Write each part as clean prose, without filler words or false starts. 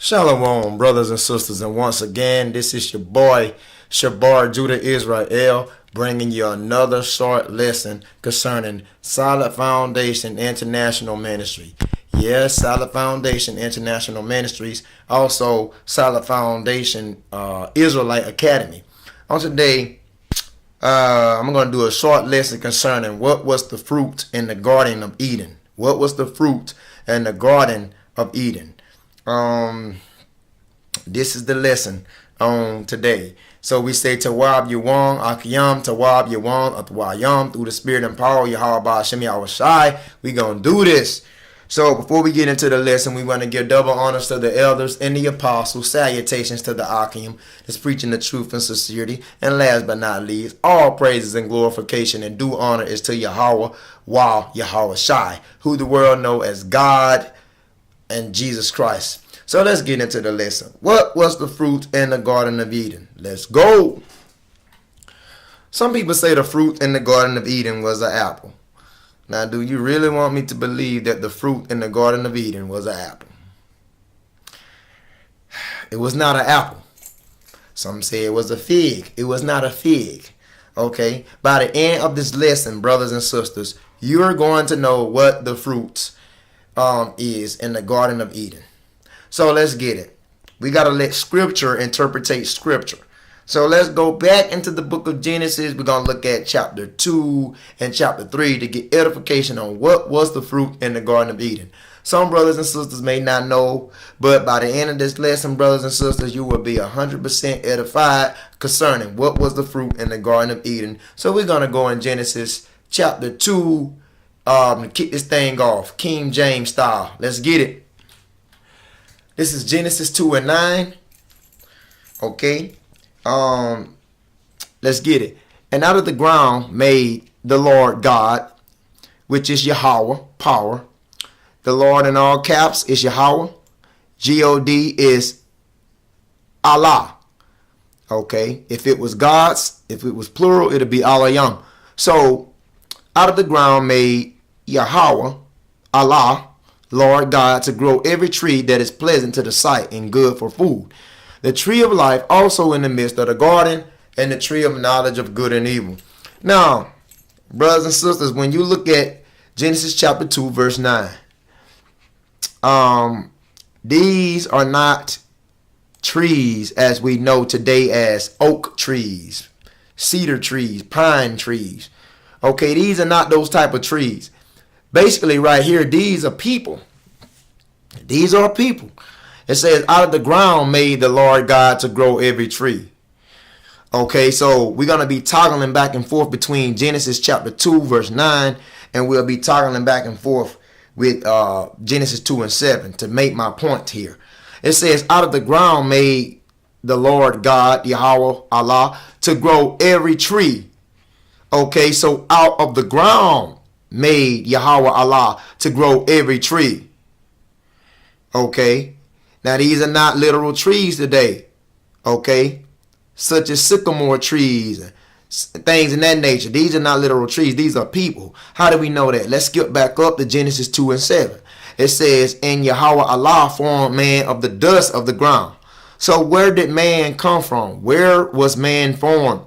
Shalom, brothers and sisters, and once again, this is your boy, Shabar Judah Israel, bringing you another short lesson concerning Solid Foundation International Ministry. Yes, Solid Foundation International Ministries, also Solid Foundation Israelite Academy. On today, I'm going to do a short lesson concerning what was the fruit in the Garden of Eden. What was the fruit in the Garden of Eden? This is the lesson on today. So we say Tawab Yuwang, Akiyam, Tawab Yuwang, Atwayam, through the Spirit and power, Yahweh Hashem Yahushai. We gonna do this. So before we get into the lesson, we want to give double honors to the elders and the apostles, salutations to the Akim that's preaching the truth and sincerity, and last but not least, all praises and glorification and due honor is to Yahweh, Yahushai, who the world know as God and Jesus Christ. So let's get into the lesson. What was the fruit in the Garden of Eden? Let's go. Some people say the fruit in the Garden of Eden was an apple. Now, do you really want me to believe that the fruit in the Garden of Eden was an apple? It was not an apple. Some say it was a fig. It was not a fig. Okay? By the end of this lesson, brothers and sisters, you're going to know what the fruit is in the Garden of Eden. So let's get it. We got to let Scripture interpretate Scripture. So let's go back into the book of Genesis. We're going to look at chapter 2 and chapter 3 to get edification on what was the fruit in the Garden of Eden. Some brothers and sisters may not know, but by the end of this lesson, brothers and sisters, you will be 100% edified concerning what was the fruit in the Garden of Eden. So we're going to go in Genesis chapter 2 to kick this thing off, King James style. Let's get it. This is Genesis 2 and 9. Okay. Let's get it. And out of the ground made the Lord God, which is Yahweh, power. The Lord in all caps is Yahweh. G-O-D is Allah. Okay. If it was God's, if it was plural, it'd be Alayam. So out of the ground made Yahweh, Allah, Lord God, to grow every tree that is pleasant to the sight and good for food. The tree of life also in the midst of the garden, and the tree of knowledge of good and evil. Now, brothers and sisters, when you look at Genesis chapter 2, verse 9, these are not trees as we know today as oak trees, cedar trees, pine trees. Okay, these are not those type of trees. Basically, right here, these are people. These are people. It says, out of the ground made the Lord God to grow every tree. Okay, so we're going to be toggling back and forth between Genesis chapter 2, verse 9, and we'll be toggling back and forth with Genesis 2 and 7 to make my point here. It says, out of the ground made the Lord God, Yahweh, Allah, to grow every tree. Okay, so out of the ground made Yahweh, Allah, to grow every tree. Okay. Now, these are not literal trees today, okay, such as sycamore trees and things in that nature. These are not literal trees. These are people. How do we know that? Let's skip back up to Genesis 2 and 7. It says, and Yahweh Allah formed man of the dust of the ground. So where did man come from? Where was man formed?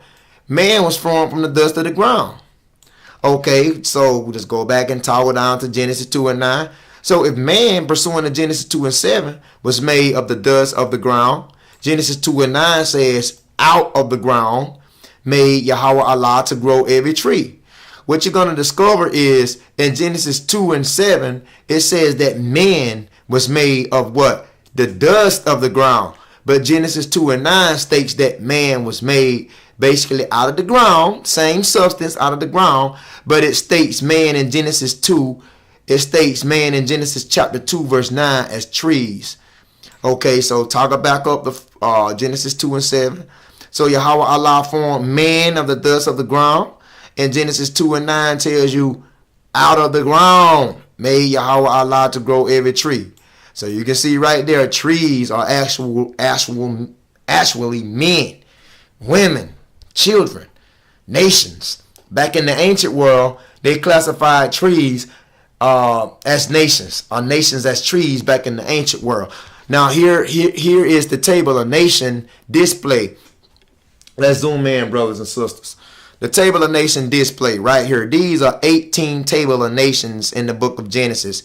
Man was formed from the dust of the ground. Okay, so we'll just go back and toggle down to Genesis 2 and 9. So if man, pursuing the Genesis 2 and 7, was made of the dust of the ground, Genesis 2 and 9 says, out of the ground made Yahweh Allah to grow every tree. What you're going to discover is in Genesis 2 and 7, it says that man was made of what? The dust of the ground. But Genesis 2 and 9 states that man was made basically out of the ground, same substance out of the ground, but it states man in Genesis 2. It states man in Genesis chapter 2 verse 9 as trees. Okay, so toggle back up to Genesis 2 and 7. So Yahweh Allah formed man of the dust of the ground. And Genesis 2 and 9 tells you out of the ground made Yahweh Allah to grow every tree. So you can see right there, trees are actually men, women, children, nations. Back in the ancient world, they classified trees as nations, or nations as trees back in the ancient world. Now here is the table of nation display. Let's zoom in, brothers and sisters. The table of nation display right here. These are 18 table of nations in the book of Genesis.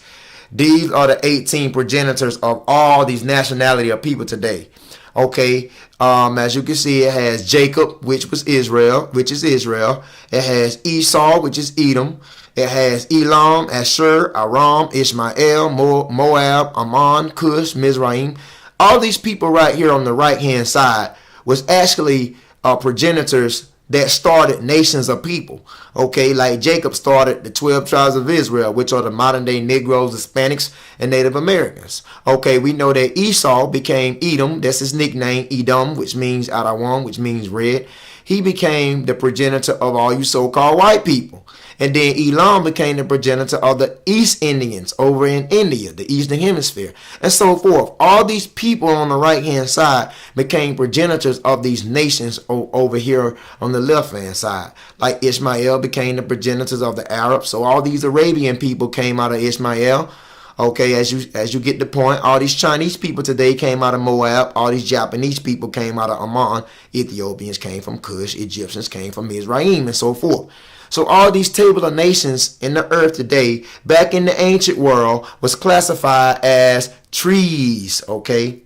These are the 18 progenitors of all these nationality of people today. Okay, as you can see, it has Jacob, which is Israel. It has Esau, which is Edom. It has Elam, Ashur, Aram, Ishmael, Moab, Ammon, Cush, Mizraim. All these people right here on the right hand side was actually progenitors that started nations of people. Okay, like Jacob started the 12 tribes of Israel, which are the modern day Negroes, Hispanics, and Native Americans. Okay, we know that Esau became Edom. That's his nickname, Edom, which means Adawan, which means red. He became the progenitor of all you so-called white people. And then Elam became the progenitor of the East Indians over in India, the Eastern Hemisphere, and so forth. All these people on the right-hand side became progenitors of these nations over here on the left-hand side. Like Ishmael became the progenitors of the Arabs. So all these Arabian people came out of Ishmael. Okay, as you get the point, all these Chinese people today came out of Moab. All these Japanese people came out of Ammon. Ethiopians came from Cush. Egyptians came from Mizraim, and so forth. So all these table of nations in the earth today, back in the ancient world, was classified as trees. Okay,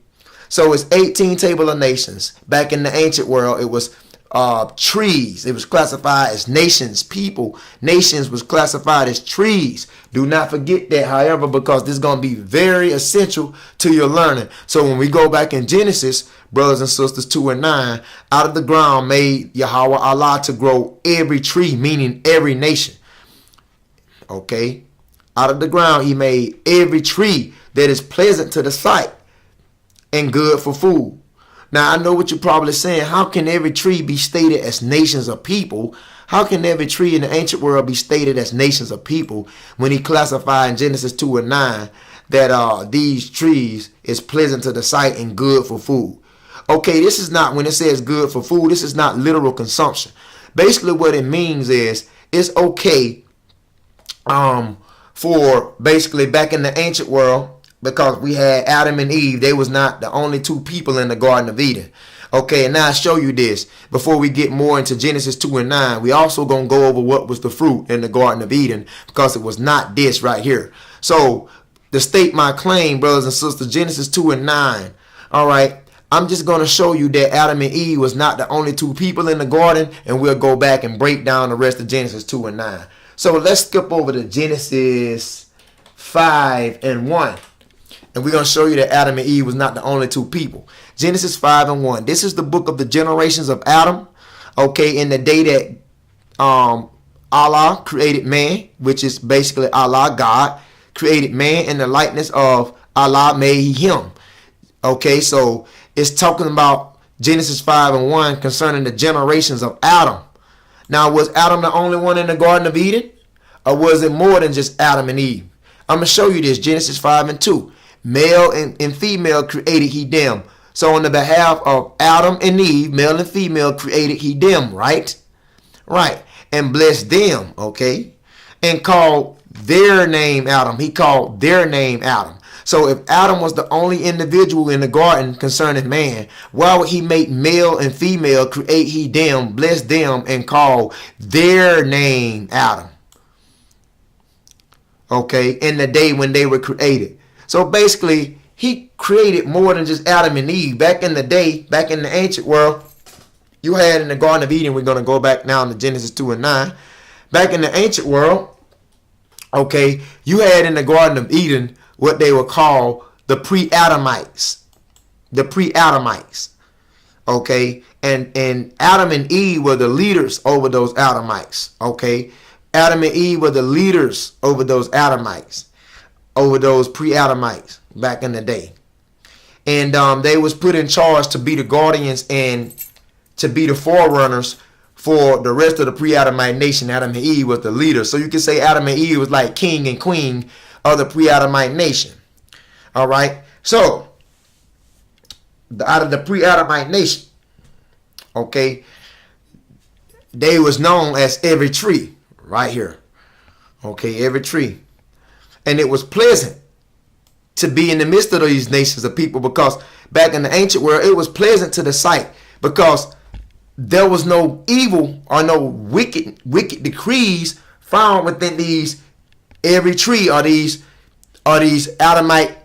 so it's 18 table of nations. Back in the ancient world, it was trees. It was classified as nations, people. Nations was classified as trees. Do not forget that, however, because this is going to be very essential to your learning. So when we go back in Genesis, brothers and sisters, 2 and 9, out of the ground made Yahweh Allah to grow every tree, meaning every nation. Okay? Out of the ground he made every tree that is pleasant to the sight and good for food. Now, I know what you're probably saying. How can every tree be stated as nations of people? How can every tree in the ancient world be stated as nations of people when he classified in Genesis 2 and 9 that these trees is pleasant to the sight and good for food? Okay, this is not, when it says good for food, this is not literal consumption. Basically what it means is it's okay for basically back in the ancient world, because we had Adam and Eve. They was not the only two people in the Garden of Eden. Okay, and now I show you this. Before we get more into Genesis 2 and 9, we also going to go over what was the fruit in the Garden of Eden, because it was not this right here. So, to state my claim, brothers and sisters, Genesis 2 and 9. All right, I'm just going to show you that Adam and Eve was not the only two people in the garden, and we'll go back and break down the rest of Genesis 2 and 9. So, let's skip over to Genesis 5 and 1. And we're going to show you that Adam and Eve was not the only two people. Genesis 5 and 1. This is the book of the generations of Adam. Okay, in the day that Allah created man, which is basically Allah, God, created man in the likeness of Allah, made he him. Okay, so it's talking about Genesis 5 and 1 concerning the generations of Adam. Now, was Adam the only one in the Garden of Eden? Or was it more than just Adam and Eve? I'm going to show you this. Genesis 5 and 2. Male and female created he them. So on the behalf of Adam and Eve, male and female created he them, right? Right. And blessed them, okay? And called their name Adam. He called their name Adam. So if Adam was the only individual in the garden concerning man, why would he make male and female create he them, bless them, and call their name Adam? Okay, in the day when they were created. So basically, he created more than just Adam and Eve. Back in the day, back in the ancient world, you had in the Garden of Eden, we're going to go back now to Genesis 2 and 9. Back in the ancient world, okay, you had in the Garden of Eden what they were called the pre-Adamites. The pre-Adamites. Okay, and Adam and Eve were the leaders over those Adamites. Okay, Adam and Eve were the leaders over those Adamites. Over those pre-Adamites back in the day. And they was put in charge to be the guardians and to be the forerunners for the rest of the pre-Adamite nation. Adam and Eve was the leader. So you can say Adam and Eve was like king and queen of the pre-Adamite nation. All right. So out of the pre-Adamite nation, okay, they was known as every tree right here. Okay, every tree. And it was pleasant. to be in the midst of these nations of people, because back in the ancient world, it was pleasant to the sight, because there was no evil or no wicked decrees found within these every tree or these Adamite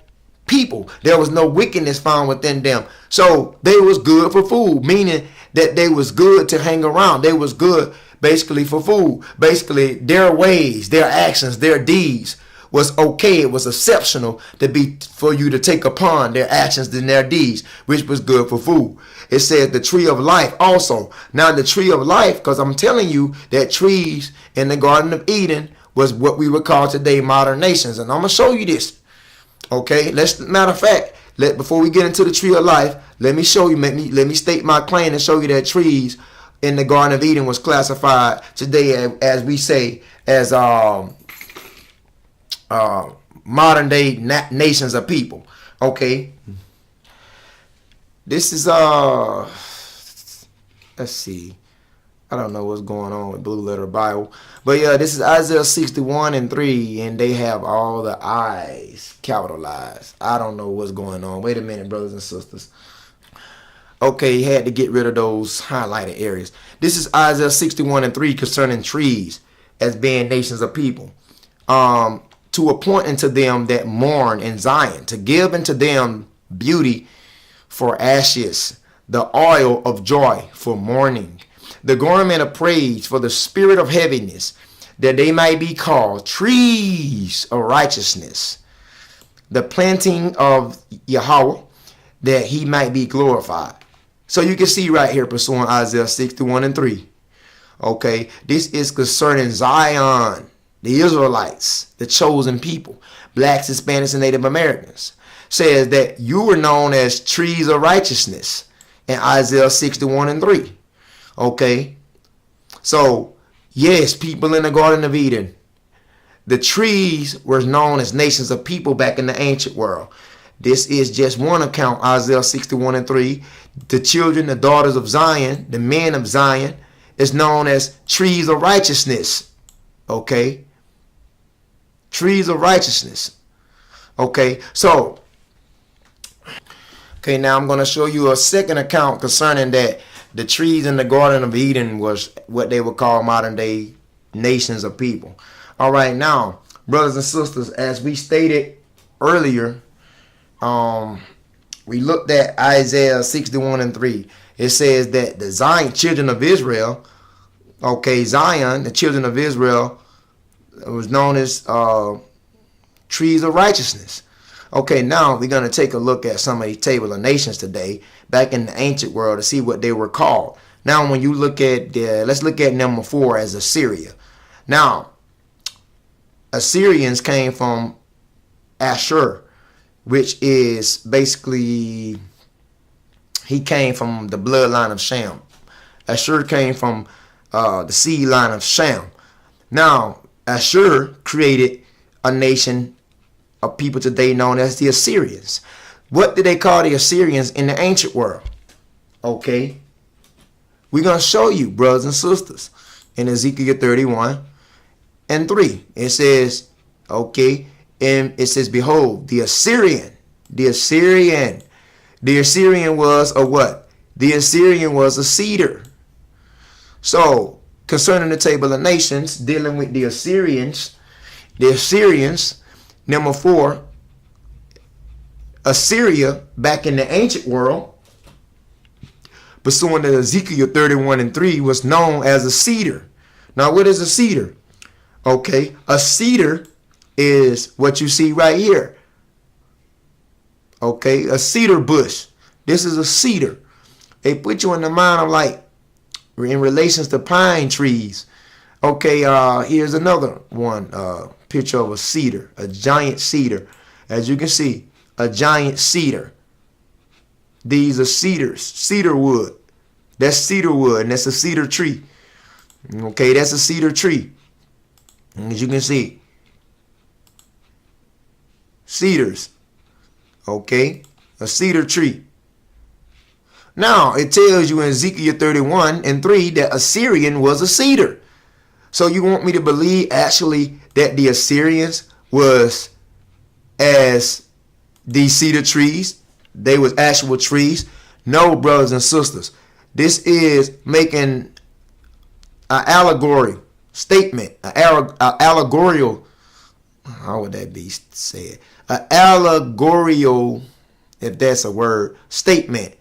people. There was no wickedness found within them. So they was good for food, meaning that they was good to hang around. They was good basically for food. Basically their ways, their actions, their deeds was okay. It was exceptional to be for you to take upon their actions and their deeds, which was good for food. It said the tree of life also. Now the tree of life, because I'm telling you that trees in the Garden of Eden was what we would call today modern nations. And I'm going to show you this. Okay, matter of fact, before we get into the tree of life, let me show you, let me state my claim and show you that trees in the Garden of Eden was classified today as we say as modern day nations of people. Okay, this is let's see, I don't know what's going on with Blue Letter Bible, but yeah, this is Isaiah 61:3, and they have all the I's capitalized. I don't know what's going on. Wait a minute, brothers and sisters. Okay, had to get rid of those highlighted areas. This is Isaiah 61:3 concerning trees as being nations of people. To appoint unto them that mourn in Zion, to give unto them beauty for ashes, the oil of joy for mourning, the garment of praise for the spirit of heaviness, that they might be called trees of righteousness, the planting of Yahweh, that he might be glorified. So you can see right here pursuing Isaiah 61:3. Okay, this is concerning Zion, the Israelites, the chosen people, blacks, Hispanics, and Native Americans. Says that you were known as trees of righteousness in Isaiah 61:3. Okay, so yes, people in the Garden of Eden, the trees were known as nations of people back in the ancient world. This is just one account, Isaiah 61:3. The children, the daughters of Zion, the men of Zion, is known as trees of righteousness. Okay, trees of righteousness. Okay, so now I'm going to show you a second account concerning that the trees in the Garden of Eden was what they would call modern day nations of people. All right, now, brothers and sisters, as we stated earlier, we looked at Isaiah 61:3. It says that the Zion children of Israel, okay, Zion, the children of Israel, was known as trees of righteousness. Okay, now we're going to take a look at some of the table of nations today, back in the ancient world, to see what they were called. Now, when you look at let's look at number 4 as Assyria. Now, Assyrians came from Ashur, which is basically, he came from the bloodline of Shem. Ashur came from the seed line of Shem. Now, Ashur created a nation of people today known as the Assyrians. What did they call the Assyrians in the ancient world? Okay, we're going to show you, brothers and sisters, in Ezekiel 31:3. It says, okay, and it says, behold, the Assyrian was a what? The Assyrian was a cedar. So, concerning the table of nations, dealing with the Assyrians, number 4, Assyria, back in the ancient world, pursuant to Ezekiel 31:3, was known as a cedar. Now, what is a cedar? Okay, a cedar is what you see right here. Okay, a cedar bush. This is a cedar. They put you in the mind of like, in relations to pine trees. Okay, here's another one, picture of a cedar, a giant cedar. As you can see, a giant cedar. These are cedars, cedar wood. That's cedar wood, and that's a cedar tree. Okay, that's a cedar tree. As you can see, cedars. Okay, a cedar tree. Now, it tells you in Ezekiel 31:3 that Assyrian was a cedar. So you want me to believe actually that the Assyrians was as these cedar trees, they was actual trees. No, brothers and sisters. This is making an allegory statement, an allegorical, how would that be said? An allegorical, if that's a word, statement.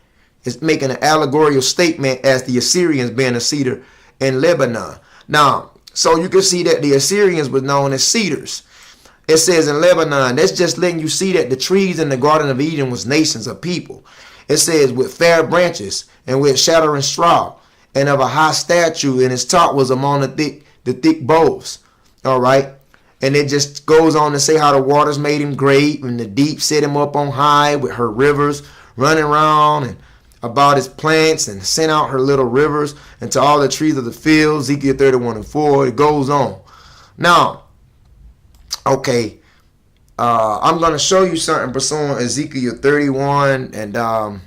It's making an allegorical statement as the Assyrians being a cedar in Lebanon. Now, so you can see that the Assyrians were known as cedars. It says in Lebanon, that's just letting you see that the trees in the Garden of Eden was nations of people. It says with fair branches and with shattering straw and of a high statue, and its top was among the thick boughs. All right. And it just goes on to say how the waters made him great and the deep set him up on high with her rivers running around, and about his plants, and sent out her little rivers into all the trees of the field. Ezekiel 31:4. It goes on. Now, okay, I'm going to show you something pursuing Ezekiel 31 and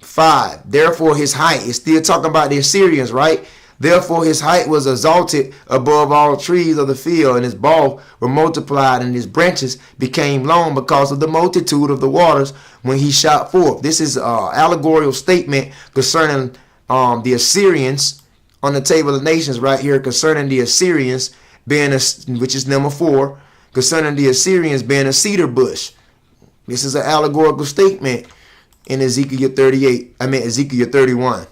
5. Therefore his height, it's still talking about the Assyrians, right? Therefore his height was exalted above all trees of the field, and his boughs were multiplied, and his branches became long because of the multitude of the waters when he shot forth. This is an allegorical statement concerning the Assyrians on the table of nations right here, concerning the Assyrians being, which is number 4, concerning the Assyrians being a cedar bush. This is an allegorical statement in Ezekiel 31,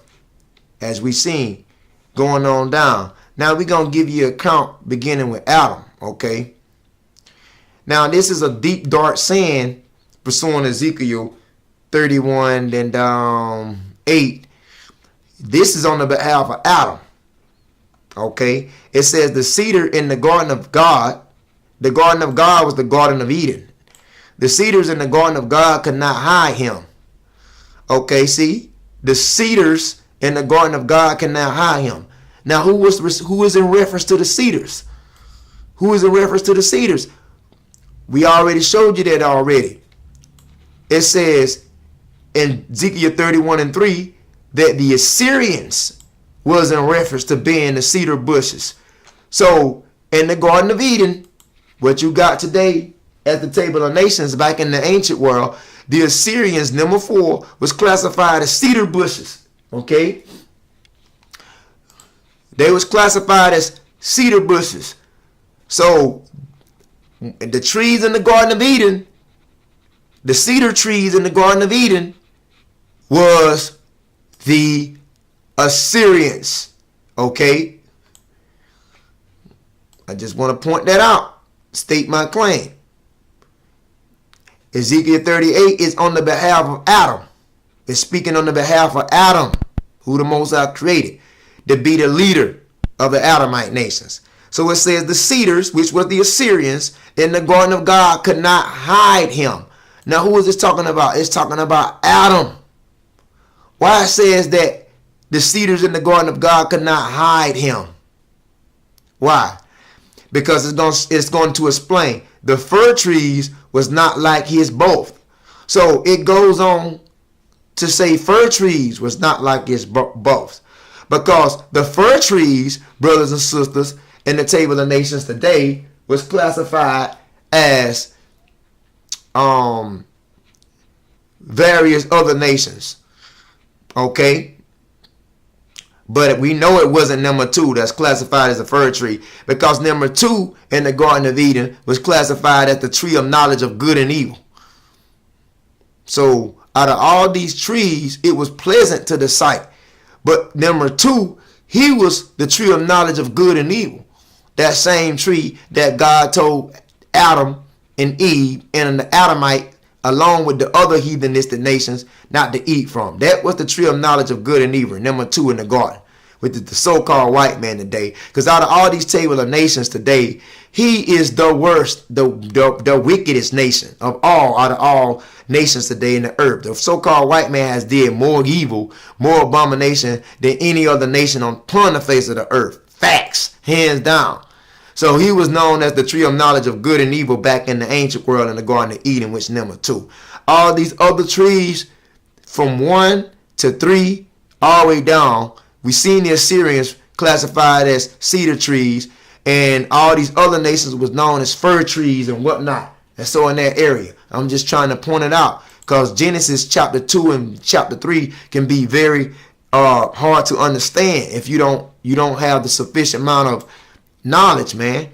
as we seen. Going on down. Now we're going to give you an account beginning with Adam. Okay. Now this is a deep dark saying pursuing Ezekiel 31 and 8. This is on the behalf of Adam. Okay. It says the cedar in the garden of God. The garden of God was the Garden of Eden. The cedars in the garden of God could not hide him. Okay. See, the cedars in the garden of God cannot hide him. Now, who is in reference to the cedars? Who is in reference to the cedars? We already showed you that already. It says in Ezekiel 31 and 3 that the Assyrians was in reference to being the cedar bushes. So in the Garden of Eden, what you got today at the table of nations back in the ancient world, the Assyrians, number 4, was classified as cedar bushes. Okay. They was classified as cedar bushes. So the trees in the Garden of Eden, the cedar trees in the Garden of Eden, was the Assyrians. Okay. I just want to point that out. State my claim. Ezekiel 38 is on the behalf of Adam. It's speaking on the behalf of Adam, who the Most High created to be the leader of the Adamite nations. So it says the cedars, which were the Assyrians, in the Garden of God could not hide him. Now, who is this talking about? It's talking about Adam. Why it says that the cedars in the Garden of God could not hide him? Why? Because it's going to explain. The fir trees was not like his both. So it goes on to say fir trees was not like his both. Because the fir trees, brothers and sisters, in the table of nations today was classified as various other nations. Okay? But we know it wasn't number 2 that's classified as a fir tree, because number 2 in the Garden of Eden was classified as the tree of knowledge of good and evil. So out of all these trees, it was pleasant to the sight. But number 2, he was the tree of knowledge of good and evil. That same tree that God told Adam and Eve and the Adamite, along with the other heathenistic nations, not to eat from. That was the tree of knowledge of good and evil. Number 2 in the garden. With the so-called white man today. Because out of all these table of nations today, he is the worst, the wickedest nation of all, out of all nations today in the earth. The so-called white man has did more evil, more abomination than any other nation upon the face of the earth. Facts, hands down. So he was known as the tree of knowledge of good and evil back in the ancient world in the Garden of Eden, which number 2. All these other trees from 1 to 3 all the way down, we seen the Assyrians classified as cedar trees, and all these other nations was known as fir trees and whatnot. And so in that area, I'm just trying to point it out, because Genesis chapter 2 and chapter 3 can be very hard to understand if you don't have the sufficient amount of knowledge, man.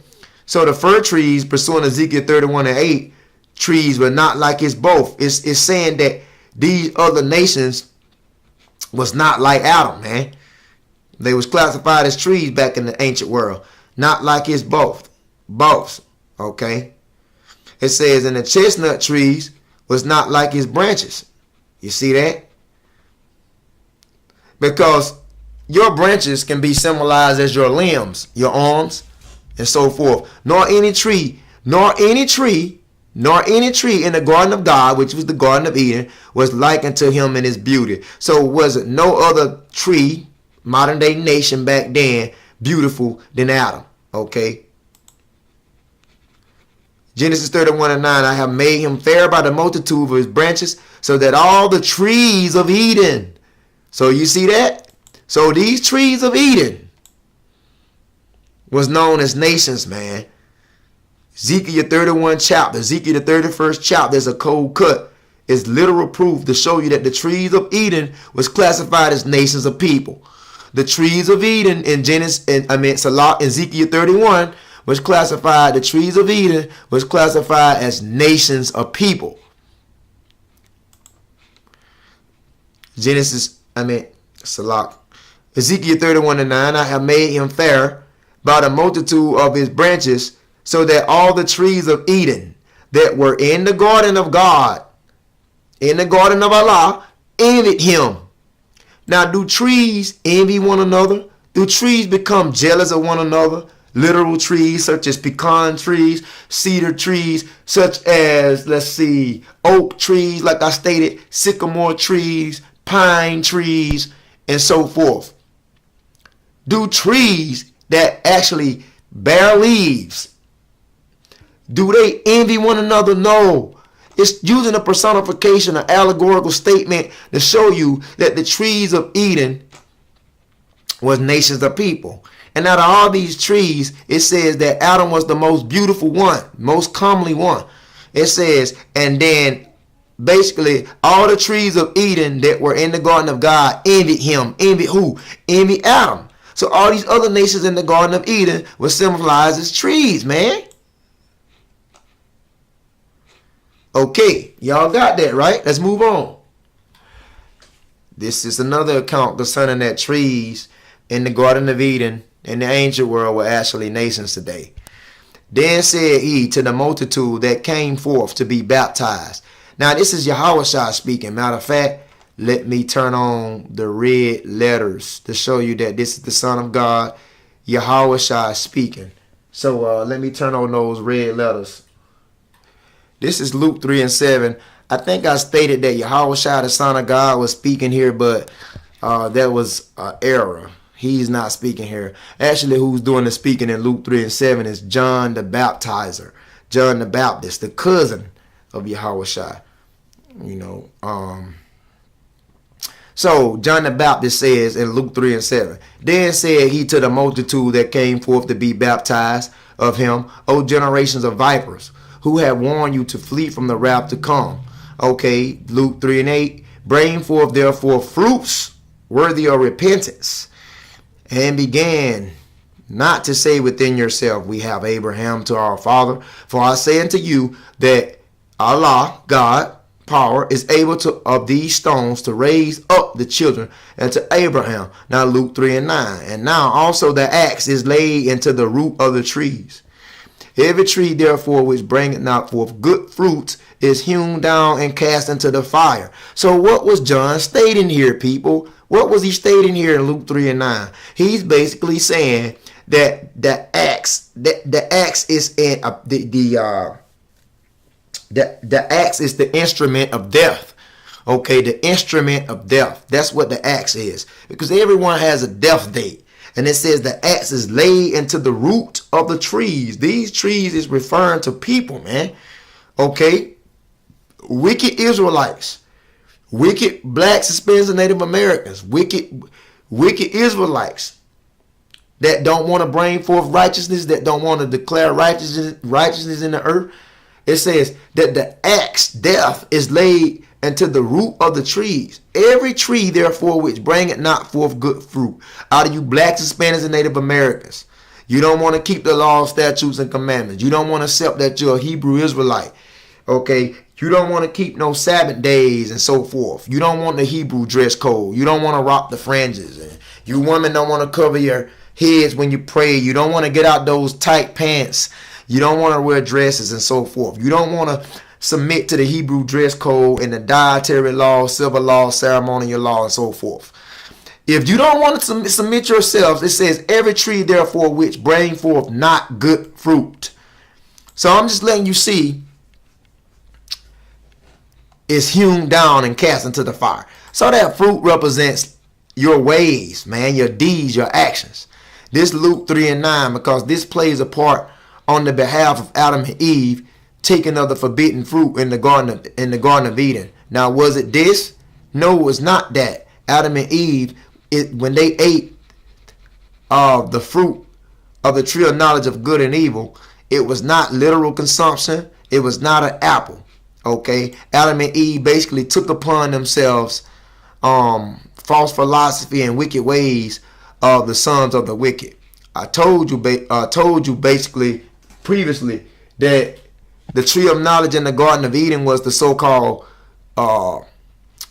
So the fir trees, pursuing Ezekiel 31 and 8, trees were not like it's both. It's saying that these other nations was not like Adam, man. They was classified as trees back in the ancient world. Not like it's both. Both. Okay. It says, and the chestnut trees was not like his branches. You see that? Because your branches can be symbolized as your limbs, your arms, and so forth. Nor any tree in the garden of God, which was the Garden of Eden, was like unto him in his beauty. So was it no other tree, modern day nation back then, beautiful than Adam. Okay. Genesis 31 and 9, I have made him fair by the multitude of his branches, so that all the trees of Eden. So you see that? So these trees of Eden was known as nations, man. Ezekiel 31 chapter, Ezekiel the 31st chapter is a cold cut. It's literal proof to show you that the trees of Eden was classified as nations of people. The trees of Eden in Ezekiel 31 was classified, the trees of Eden was classified as nations of people. Ezekiel 31 and 9, I have made him fair by the multitude of his branches, so that all the trees of Eden that were in the garden of God, in the garden of Allah, envied him. Now, do trees envy one another? Do trees become jealous of one another? Literal trees such as pecan trees, cedar trees such as, oak trees, like I stated, sycamore trees, pine trees, and so forth. Do trees that actually bear leaves, do they envy one another? No. It's using a personification, an allegorical statement to show you that the trees of Eden was nations of people. And out of all these trees, it says that Adam was the most beautiful one, most comely one. It says, and then basically all the trees of Eden that were in the garden of God envied him. Envied who? Envied Adam. So all these other nations in the garden of Eden were symbolized as trees, man. Okay, y'all got that, right? Let's move on. This is another account concerning that trees in the Garden of Eden in the ancient world were actually nations today. Then said he to the multitude that came forth to be baptized. Now this is Yahushua speaking. Matter of fact, let me turn on the red letters to show you that this is the Son of God, Yahushua speaking. So let me turn on those red letters. This is Luke 3 and 7. I think I stated that Yahushua, the Son of God, was speaking here, but that was an error. He's not speaking here. Actually, who's doing the speaking in Luke 3 and 7 is John the Baptizer. John the Baptist, the cousin of Yahushua. So John the Baptist says in Luke 3 and 7, then said he to the multitude that came forth to be baptized of him, O generations of vipers, who have warned you to flee from the wrath to come. Okay, Luke 3 and 8, bring forth therefore fruits worthy of repentance, and began not to say within yourself, we have Abraham to our father. For I say unto you that Allah, God, power, is able to of these stones to raise up the children unto Abraham. Now Luke 3 and 9. And now also the axe is laid into the root of the trees. Every tree, therefore, which bringeth not forth good fruits is hewn down and cast into the fire. So what was John stating here, people? What was he stating here in Luke 3 and 9? He's basically saying that the axe is the axe is the instrument of death. Okay, the instrument of death. That's what the axe is. Because everyone has a death date. And it says the axe is laid into the root of the trees. These trees is referring to people, man. Okay. Wicked Israelites. Wicked blacks, Hispanics, and Native Americans. Wicked Israelites that don't want to bring forth righteousness, that don't want to declare righteousness in the earth. It says that the axe, death, is laid unto the root of the trees. Every tree, therefore, which bringeth not forth good fruit. Out of you blacks, Hispanics, and Native Americans, you don't want to keep the law, statutes, and commandments. You don't want to accept that you're a Hebrew Israelite. Okay? You don't want to keep no Sabbath days and so forth. You don't want the Hebrew dress code. You don't want to rock the fringes. And you women don't want to cover your heads when you pray. You don't want to get out those tight pants. You don't want to wear dresses and so forth. You don't want to submit to the Hebrew dress code and the dietary law, civil law, ceremonial law, and so forth. If you don't want to submit yourselves, it says, every tree, therefore, which bring forth not good fruit. So I'm just letting you see, is hewn down and cast into the fire. So that fruit represents your ways, man, your deeds, your actions. This Luke 3:9, because this plays a part on the behalf of Adam and Eve taking of the forbidden fruit in the Garden of Eden. Now, was it this? No, it was not that. Adam and Eve, when they ate the fruit of the tree of knowledge of good and evil, it was not literal consumption. It was not an apple. Okay, Adam and Eve basically took upon themselves false philosophy and wicked ways of the sons of the wicked. I told you basically previously that the tree of knowledge in the Garden of Eden was the so-called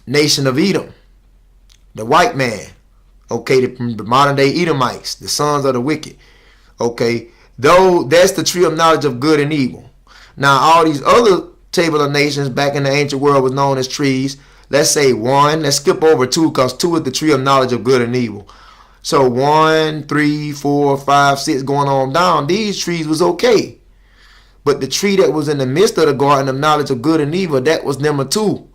nation of Edom, the white man. Okay, the modern day Edomites, the sons of the wicked. Okay, though that's the tree of knowledge of good and evil. Now, all these other table of nations back in the ancient world was known as trees. Let's say 1. Let's skip over 2 because 2 is the tree of knowledge of good and evil. So 1, 3, 4, 5, 6 going on down. These trees was okay. But the tree that was in the midst of the garden of knowledge of good and evil, that was number 2.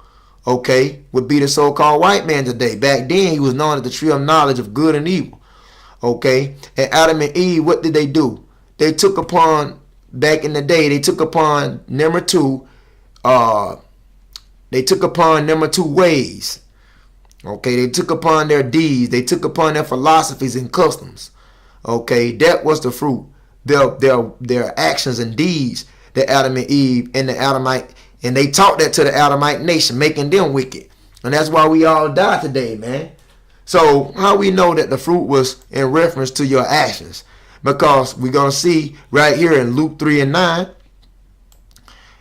Okay, would be the so-called white man today. Back then, he was known as the tree of knowledge of good and evil. Okay, and Adam and Eve, what did they do? They took upon, back in the day, they took upon number 2. They took upon number 2 ways. Okay, they took upon their deeds. They took upon their philosophies and customs. Okay, that was the fruit. Their actions and deeds that Adam and Eve and the Adamite, and they taught that to the Adamite nation, making them wicked. And that's why we all die today, man. So how we know that the fruit was in reference to your actions? Because we're going to see right here in Luke 3:9,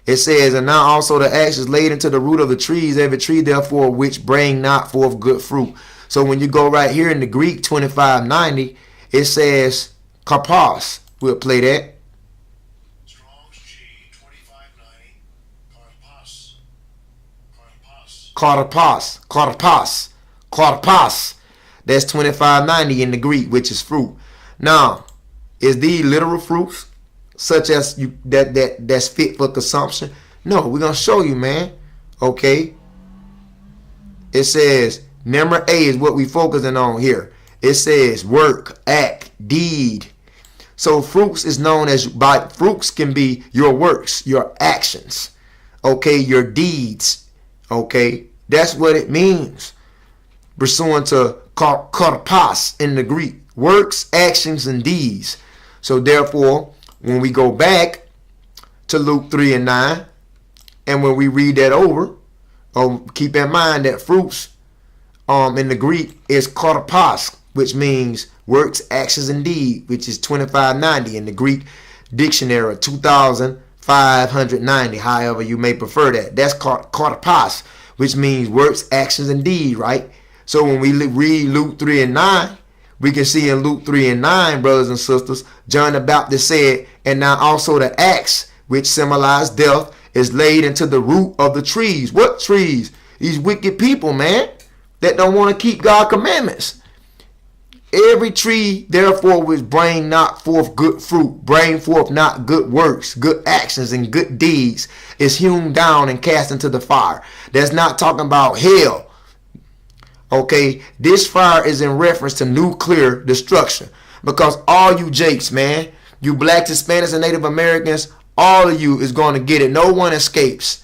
it says, and now also the axe is laid into the root of the trees, every tree therefore which bring not forth good fruit. So when you go right here in the Greek 2590, it says karpos. We'll play that. Strong's G 2590, Karpos. That's 2590 in the Greek, which is fruit. Now, is these literal fruits such as that's fit for consumption? No, we're gonna show you, man. Okay. It says number A is what we focusing on here. It says work, act, deed. So fruits is known as, fruits can be your works, your actions, okay, your deeds, okay. That's what it means. Pursuant to karpos in the Greek, works, actions, and deeds. So therefore, when we go back to Luke 3:9, and when we read that over, keep in mind that fruits in the Greek is karpos, which means works, actions, and deed, which is 2590 in the Greek dictionary, 2590, however you may prefer that. That's karpos, which means works, actions, and deed, right? So when we read Luke 3:9, we can see in Luke 3:9, brothers and sisters, John the Baptist said, and now also the axe, which symbolized death, is laid into the root of the trees. What trees? These wicked people, man, that don't want to keep God's commandments. Every tree, therefore, which bring not forth good fruit, bring forth not good works, good actions, and good deeds, is hewn down and cast into the fire. That's not talking about hell. Okay, this fire is in reference to nuclear destruction. Because all you jakes, man, you blacks, Hispanics, and Native Americans, all of you is going to get it. No one escapes.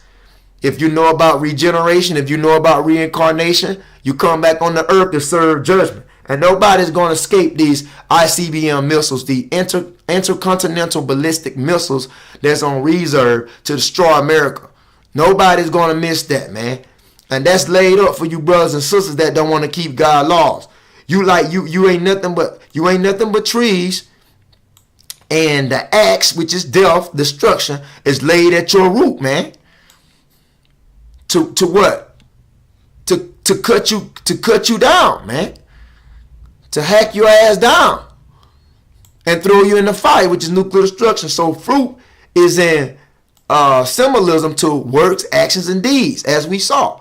If you know about regeneration, if you know about reincarnation, you come back on the earth to serve judgment. And nobody's going to escape these ICBM missiles, the intercontinental ballistic missiles that's on reserve to destroy America. Nobody's going to miss that, man. And that's laid up for you brothers and sisters that don't want to keep God's laws. You ain't nothing but trees, and the axe, which is death, destruction, is laid at your root, man. To what? To cut you down, man. To hack your ass down and throw you in the fire, which is nuclear destruction. So fruit is in symbolism to works, actions, and deeds, as we saw.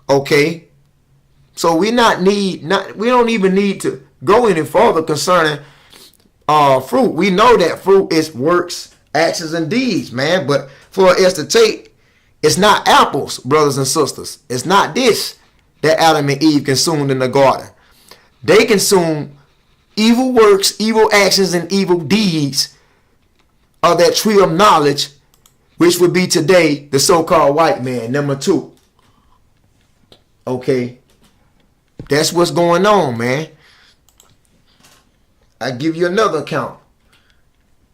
Okay, so we don't even need to go any further concerning fruit. We know that fruit is works, actions, and deeds, man. But for us to take, it's not apples, brothers and sisters. It's not this that Adam and Eve consumed in the garden. They consumed evil works, evil actions, and evil deeds of that tree of knowledge, which would be today the so-called white man, number 2. Okay, that's what's going on, man. I give you another account.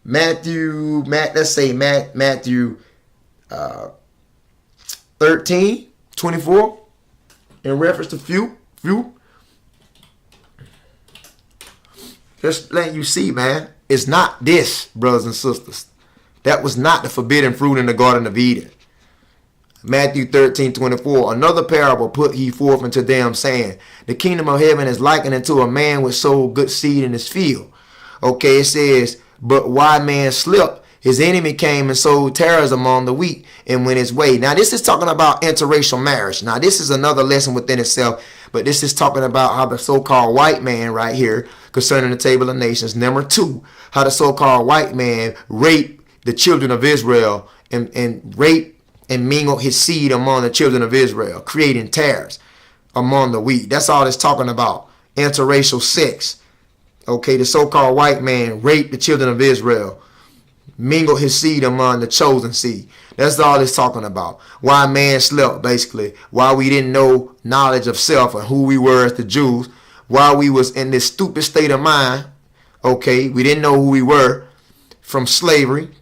Matthew 13:24, in reference to fruit. Just letting you see, man, it's not this, brothers and sisters. That was not the forbidden fruit in the Garden of Eden. Matthew 13:24, another parable put he forth unto them, saying, the kingdom of heaven is likened unto a man which sowed good seed in his field. Okay, it says, but why man slept, his enemy came and sowed tares among the wheat and went his way. Now, this is talking about interracial marriage. Now, this is another lesson within itself, but this is talking about how the so-called white man right here, concerning the table of nations, number 2, how the so-called white man raped the children of Israel and raped and mingled his seed among the children of Israel, creating tares among the wheat. That's all it's talking about. Interracial sex. Okay, the so-called white man raped the children of Israel, mingled his seed among the chosen seed. That's all it's talking about. Why man slept, basically. Why we didn't know knowledge of self and who we were as the Jews. Why we was in this stupid state of mind. Okay, we didn't know who we were from slavery.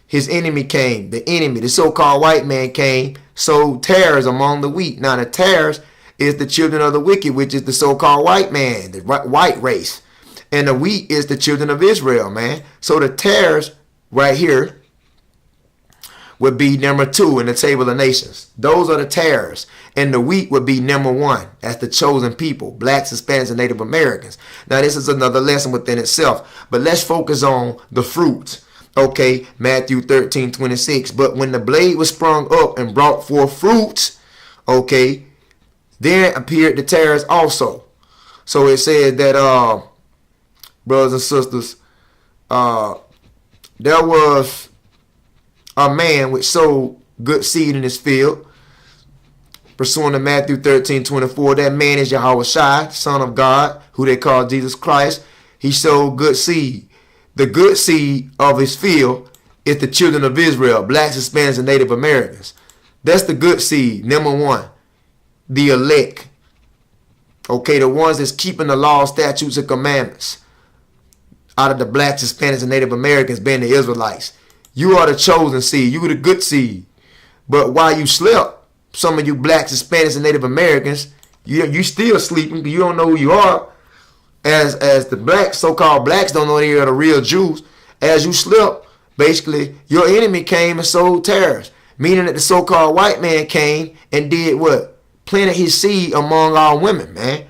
His enemy came. The so-called white man came, sowed tares among the wheat. Now the tares is the children of the wicked, which is the so-called white man, the white race. And the wheat is the children of Israel, man. So the tares right here would be number 2 in the table of nations. Those are the tares. And the wheat would be number 1. That's the chosen people, blacks, Hispanics, and Native Americans. Now this is another lesson within itself. But let's focus on the fruits. Okay, Matthew 13:26. But when the blade was sprung up and brought forth fruits, okay, then appeared the tares also. So it said that, brothers and sisters, there was a man which sowed good seed in his field. Pursuant to Matthew 13:24, that man is Yahushua, Son of God, who they call Jesus Christ. He sowed good seed. The good seed of his field is the children of Israel, blacks, Hispanics, and Native Americans. That's the good seed, number 1. The elect. Okay, the ones that's keeping the law, statutes, and commandments. Out of the blacks, Hispanics, and Native Americans being the Israelites. You are the chosen seed. You are the good seed. But while you slept, some of you blacks, Hispanics, and Native Americans, you still sleeping because you don't know who you are. As the blacks, so-called blacks, don't know they are the real Jews. As you slept, basically, your enemy came and sowed tares. Meaning that the so-called white man came and did what? Planted his seed among our women, man.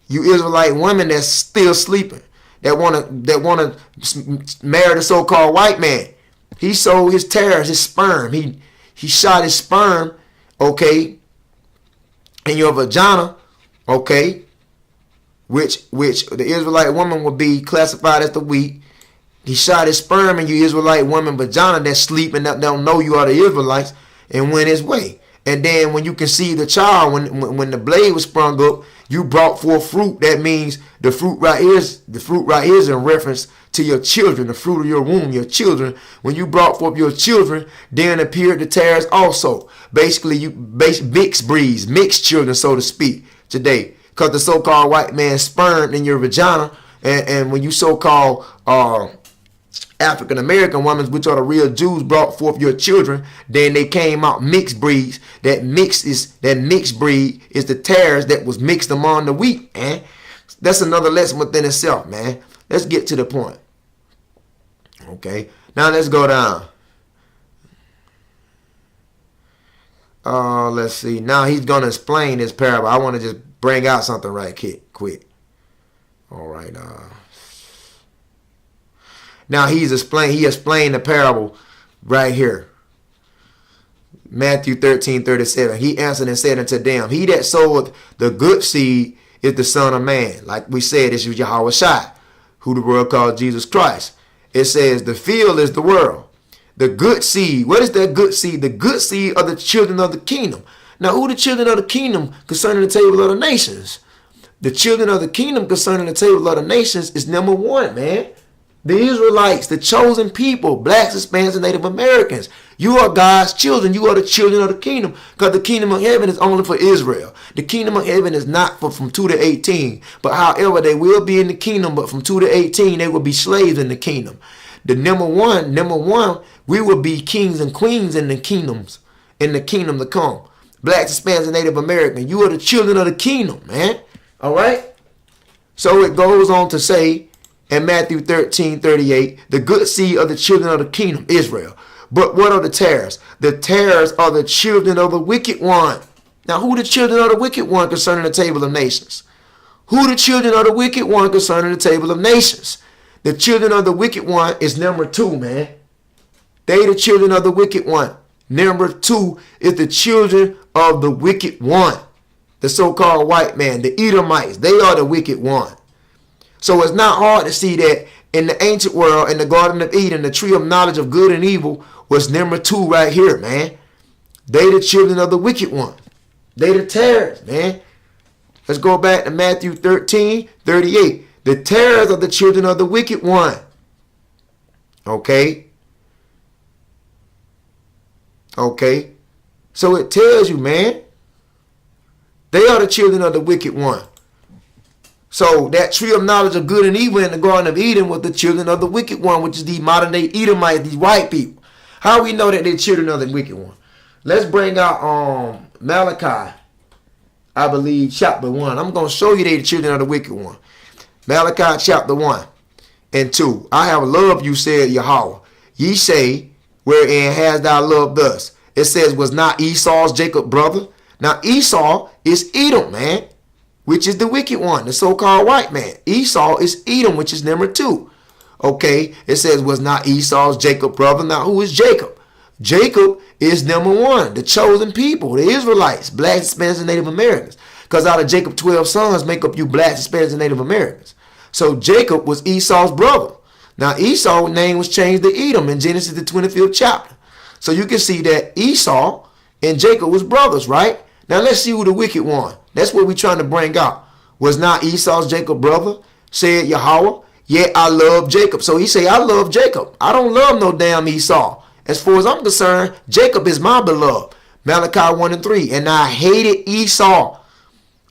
You Israelite women that's still sleeping, that wanna marry the so-called white man. He sowed his tares, his sperm. He shot his sperm, okay, in your vagina, okay, which the Israelite woman would be classified as the wheat. He shot his sperm in you Israelite woman vagina that's sleeping, that don't know you are the Israelites, and went his way. And then when you conceived the child, when the blade was sprung up, you brought forth fruit. That means the fruit right here is in reference to your children, the fruit of your womb, your children. When you brought forth your children, then appeared the tares also. Basically, you mixed breeds, mixed children, so to speak, today. Because the so-called white man sperm in your vagina, and when you so-called African American women, which are the real Jews, brought forth your children. Then they came out mixed breeds. That mixed breed is the tares that was mixed among the wheat, man. That's another lesson within itself, man. Let's get to the point. Okay. Now let's go down. Let's see. Now he's gonna explain this parable. I want to just bring out something right quick. All right. Now he explained the parable right here. Matthew 13:37. He answered and said unto them, he that soweth the good seed is the Son of Man. Like we said, this is Yahweh Shai, who the world calls Jesus Christ. It says the field is the world. The good seed. What is that good seed? The good seed are the children of the kingdom. Now, who the children of the kingdom concerning the table of the nations? The children of the kingdom concerning the table of the nations is number one, man. The Israelites, the chosen people, blacks, Hispanics, and Native Americans. You are God's children. You are the children of the kingdom, because the kingdom of heaven is only for Israel. The kingdom of heaven is not from 2 to 18. But however, they will be in the kingdom, but from 2 to 18, they will be slaves in the kingdom. The number one, we will be kings and queens in the kingdom to come. Blacks, Hispanics, and Native American. You are the children of the kingdom, man. All right? So it goes on to say in Matthew 13:38, the good seed of the children of the kingdom, Israel. But what are the tares? The tares are the children of the wicked one. Now, who the children of the wicked one concerning the table of nations? Who the children of the wicked one concerning the table of nations? The children of the wicked one is number two, man. They the children of the wicked one. Number two is the children of the wicked one. The so-called white man, the Edomites, they are the wicked one. So it's not hard to see that in the ancient world, in the Garden of Eden, the tree of knowledge of good and evil was number two right here, man. They the children of the wicked one. They the tares, man. Let's go back to Matthew 13:38. The tares are the children of the wicked one. Okay. Okay. So it tells you, man, they are the children of the wicked one. So that tree of knowledge of good and evil in the Garden of Eden was the children of the wicked one, which is the modern day Edomites, these white people. How we know that they're children of the wicked one? Let's bring out Malachi, I believe, chapter 1. I'm going to show you they the children of the wicked one. Malachi chapter 1 and 2. I have loved you, said Yahweh. Ye say, wherein hast thou loved us? It says, was not Esau's Jacob brother? Now Esau is Edom, man, which is the wicked one, the so-called white man. Esau is Edom, which is number 2. Okay, it says, was not Esau's Jacob brother? Now who is Jacob? Jacob is number 1, the chosen people, the Israelites, blacks, Hispanics, and Native Americans. Because out of Jacob, 12 sons make up you blacks, Hispanics, and Native Americans. So Jacob was Esau's brother. Now Esau's name was changed to Edom in Genesis the 25th chapter. So you can see that Esau and Jacob was brothers, right? Now let's see who the wicked one. That's what we're trying to bring out. Was not Esau's Jacob brother, said Yahweh, yet I love Jacob. So he say, I love Jacob. I don't love no damn Esau. As far as I'm concerned, Jacob is my beloved. Malachi 1 and 3. And I hated Esau.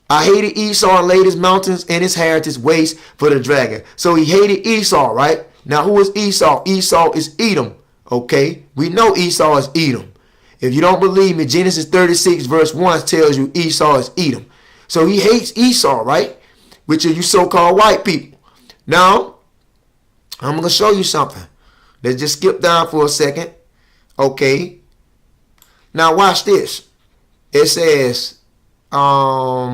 I hated Esau and laid his mountains and his heritage waste for the dragon. So he hated Esau, right? Now who is Esau? Esau is Edom. Okay? We know Esau is Edom. If you don't believe me, Genesis 36 verse 1 tells you Esau is Edom. So he hates Esau, right? Which are you so-called white people. Now, I'm going to show you something. Let's just skip down for a second. Okay. Now watch this. It says, Malachi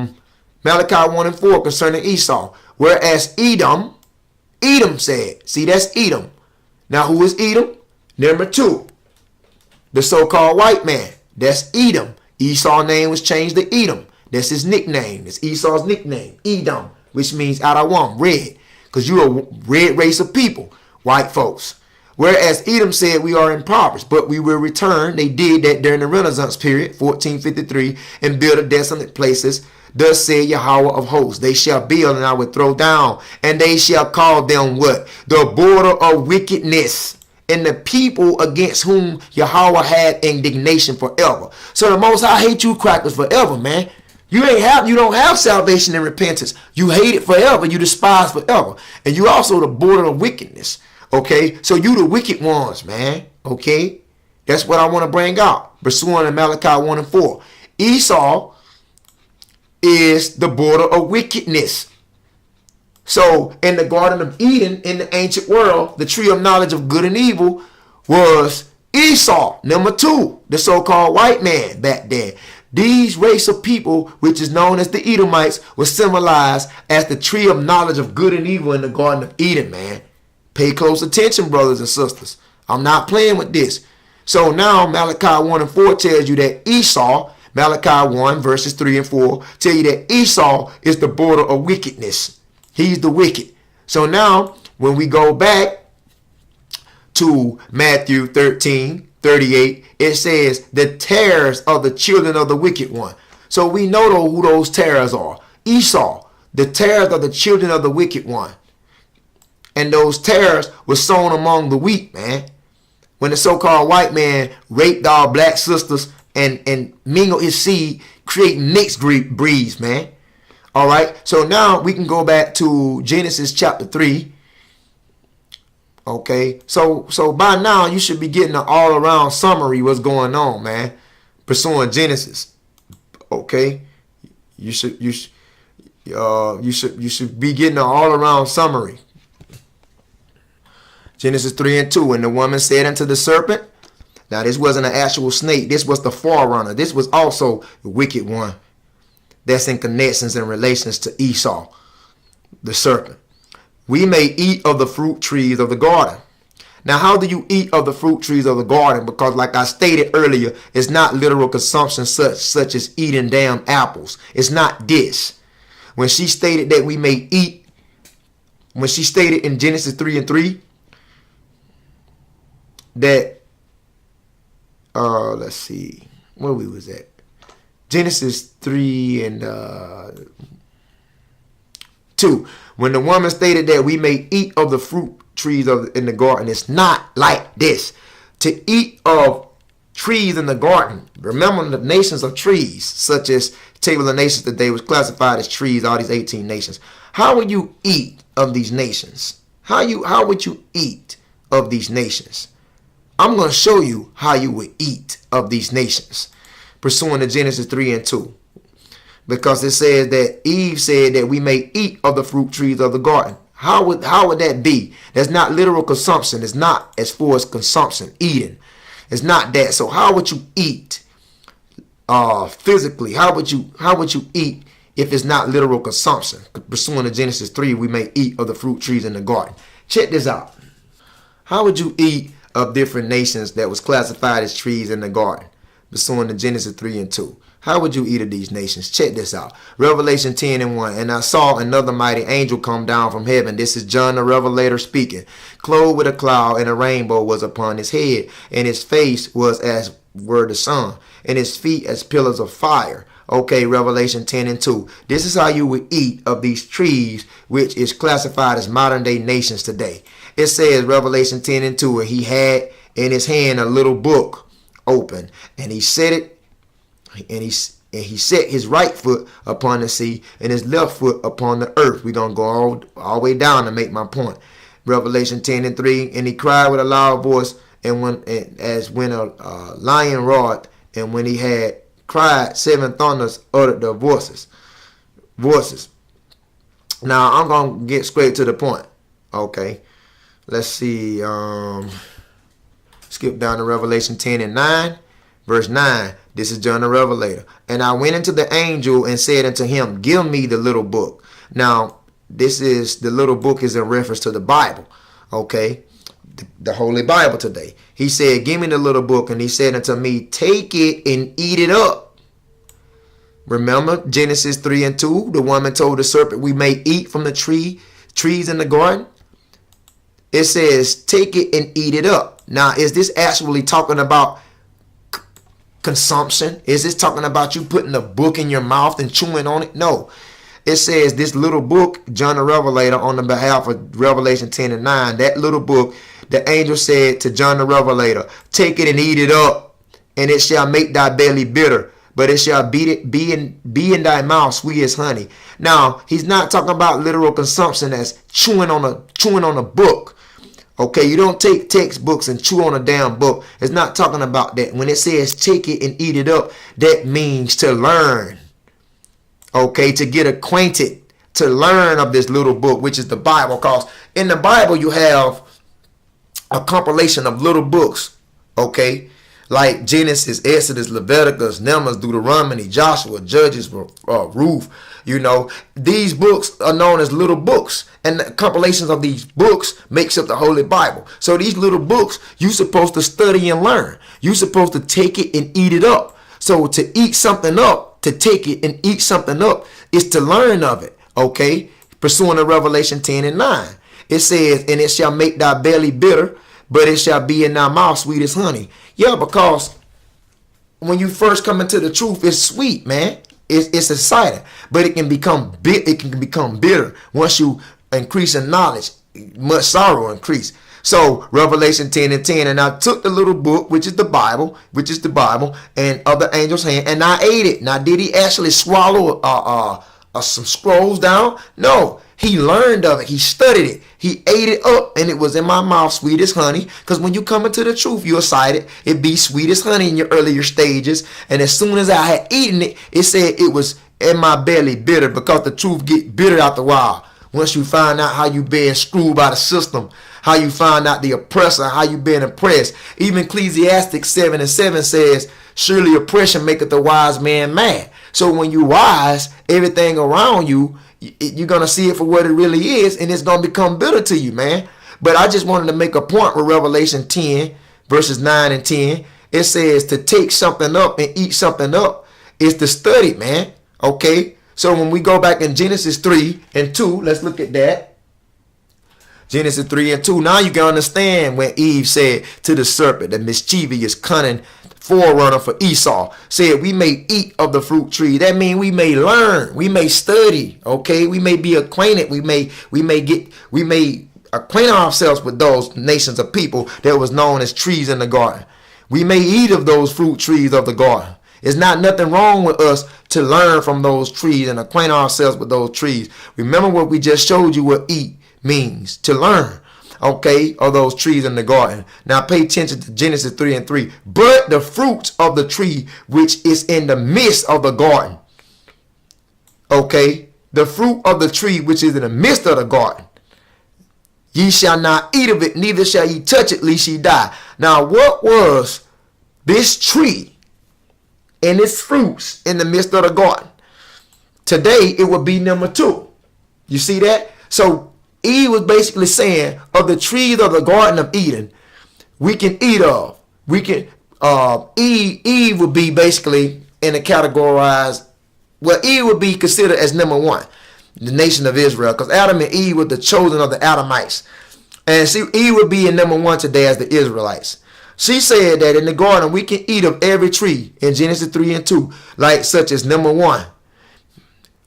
1 and 4 concerning Esau. Whereas Edom said, see, that's Edom. Now who is Edom? Number 2. The so-called white man. That's Edom. Esau's name was changed to Edom. That's his nickname. It's Esau's nickname. Edom, which means Adawam, red. Because you're a red race of people, white folks. Whereas Edom said we are impoverished, but we will return. They did that during the Renaissance period, 1453, and build a desolate places. Thus said Yahweh of hosts, they shall build and I will throw down, and they shall call them what? The border of wickedness, and the people against whom Yahweh had indignation forever. So the Most High hate you crackers forever, man. You don't have salvation and repentance. You hate it forever. You despise forever. And you also the border of wickedness. Okay, so you the wicked ones, man. Okay, that's what I want to bring out. Pursuing in Malachi 1 and 4. Esau is the border of wickedness. So in the Garden of Eden, in the ancient world, the tree of knowledge of good and evil was Esau, number 2, the so-called white man back then. These race of people, which is known as the Edomites, was symbolized as the tree of knowledge of good and evil in the Garden of Eden, man. Pay close attention, brothers and sisters. I'm not playing with this. So now Malachi 1 and 4 tells you that Esau, Malachi 1 verses 3 and 4, tell you that Esau is the border of wickedness. He's the wicked. So now when we go back to Matthew 13:38, it says the tares of the children of the wicked one. So we know who those tares are. Esau, the tares of the children of the wicked one. And those tares were sown among the wheat, man. When the so-called white man raped our black sisters and mingled his seed, creating mixed breeds, man. All right. So now we can go back to Genesis chapter 3. Okay. So by now you should be getting an all-around summary what's going on, man. Pursuing Genesis. Okay. You should be getting an all-around summary. Genesis 3 and 2. And the woman said unto the serpent, now this wasn't an actual snake. This was the forerunner. This was also the wicked one that's in connections and relations to Esau, the serpent. We may eat of the fruit trees of the garden. Now, how do you eat of the fruit trees of the garden? Because like I stated earlier, it's not literal consumption such as eating damn apples. It's not this. When she stated that we may eat, when she stated in Genesis 3 and 3, that let's see where we was at. Genesis 3 and 2. When the woman stated that we may eat of the fruit trees in the garden, it's not like this. To eat of trees in the garden, remember the nations of trees, such as Table of Nations today was classified as trees, all these 18 nations. How would you eat of these nations? How would you eat of these nations? I'm going to show you how you would eat of these nations, pursuing the Genesis 3 and 2. Because it says that Eve said that we may eat of the fruit trees of the garden. How would that be? That's not literal consumption. It's not as far as consumption, eating. It's not that. So how would you eat physically? How would you eat if it's not literal consumption? Pursuing the Genesis 3, we may eat of the fruit trees in the garden. Check this out. How would you eat of different nations that was classified as trees in the garden? Pursuing the Genesis 3 and 2. How would you eat of these nations? Check this out. Revelation 10 and 1. And I saw another mighty angel come down from heaven. This is John the Revelator speaking. Clothed with a cloud, and a rainbow was upon his head. And his face was as were the sun. And his feet as pillars of fire. Okay, Revelation 10 and 2. This is how you would eat of these trees, which is classified as modern day nations today. It says, Revelation 10 and 2, and he had in his hand a little book open, and he set it, and he set his right foot upon the sea and his left foot upon the earth. We're going to go all the way down to make my point. Revelation 10 and 3, and he cried with a loud voice, and when a lion roared, and when he had cried, 7 thunders uttered their voices. Now, I'm going to get straight to the point. Okay. Let's see. Skip down to Revelation 10 and 9. Verse 9. This is John the Revelator. And I went unto the angel and said unto him, give me the little book. Now, the little book is in reference to the Bible. Okay. The Holy Bible today. He said, give me the little book. And he said unto me, take it and eat it up. Remember Genesis 3 and 2. The woman told the serpent, we may eat from the trees in the garden. It says, take it and eat it up. Now, is this actually talking about consumption? Is this talking about you putting a book in your mouth and chewing on it? No. It says this little book, John the Revelator, on the behalf of Revelation 10 and 9, that little book, the angel said to John the Revelator, take it and eat it up, and it shall make thy belly bitter, but it shall be in thy mouth sweet as honey. Now, he's not talking about literal consumption as chewing on a book. Okay, you don't take textbooks and chew on a damn book. It's not talking about that. When it says take it and eat it up, that means to learn. Okay, to get acquainted, to learn of this little book, which is the Bible. Because in the Bible, you have a compilation of little books. Okay, like Genesis, Exodus, Leviticus, Numbers, Deuteronomy, Joshua, Judges, Ruth. You know, these books are known as little books, and the compilations of these books makes up the Holy Bible. So these little books, you're supposed to study and learn. You're supposed to take it and eat it up. So to eat something up, to take it and eat something up, is to learn of it. Okay, pursuing to Revelation 10 and 9. It says, and it shall make thy belly bitter, but it shall be in thy mouth sweet as honey. Yeah, because when you first come into the truth, it's sweet, man. It's exciting, but it can become bitter once you increase in knowledge. Much sorrow increase. So Revelation 10 and 10, and I took the little book, which is the Bible, and of the angel's hand, and I ate it. Now, did he actually swallow some scrolls down? No. He learned of it. He studied it. He ate it up, and it was in my mouth sweet as honey. Because when you come into the truth, you're excited. It be sweet as honey in your earlier stages. And as soon as I had eaten it, it said it was in my belly bitter, because the truth get bitter after a while. Once you find out how you being screwed by the system, how you find out the oppressor, how you being oppressed. Even Ecclesiastes 7 and 7 says, surely oppression maketh the wise man mad. So when you wise, everything around you, you're going to see it for what it really is, and it's going to become bitter to you, man. But I just wanted to make a point with Revelation 10, verses 9 and 10. It says to take something up and eat something up is to study, man. Okay? So when we go back in Genesis 3 and 2, let's look at that. Genesis 3 and 2. Now you can understand when Eve said to the serpent, the mischievous, cunning forerunner for Esau, said we may eat of the fruit tree. That means we may learn, we may study, okay? We may be acquainted, we may acquaint ourselves with those nations of people that was known as trees in the garden. We may eat of those fruit trees of the garden. It's not nothing wrong with us to learn from those trees and acquaint ourselves with those trees. Remember what we just showed you what eat means, to learn. Okay, of those trees in the garden. Now pay attention to Genesis 3 and 3. But the fruits of the tree which is in the midst of the garden. Okay, the fruit of the tree which is in the midst of the garden. Ye shall not eat of it, neither shall ye touch it, lest ye die. Now what was this tree and its fruits in the midst of the garden? Today it would be number 2. You see that? So Eve was basically saying of the trees of the Garden of Eden, we can eat of. We can Eve would be basically in a categorized. Well, Eve would be considered as number 1, the nation of Israel, because Adam and Eve were the chosen of the Adamites, and see, Eve would be in number 1 today as the Israelites. She said that in the garden we can eat of every tree in Genesis 3 and 2, like such as number 1.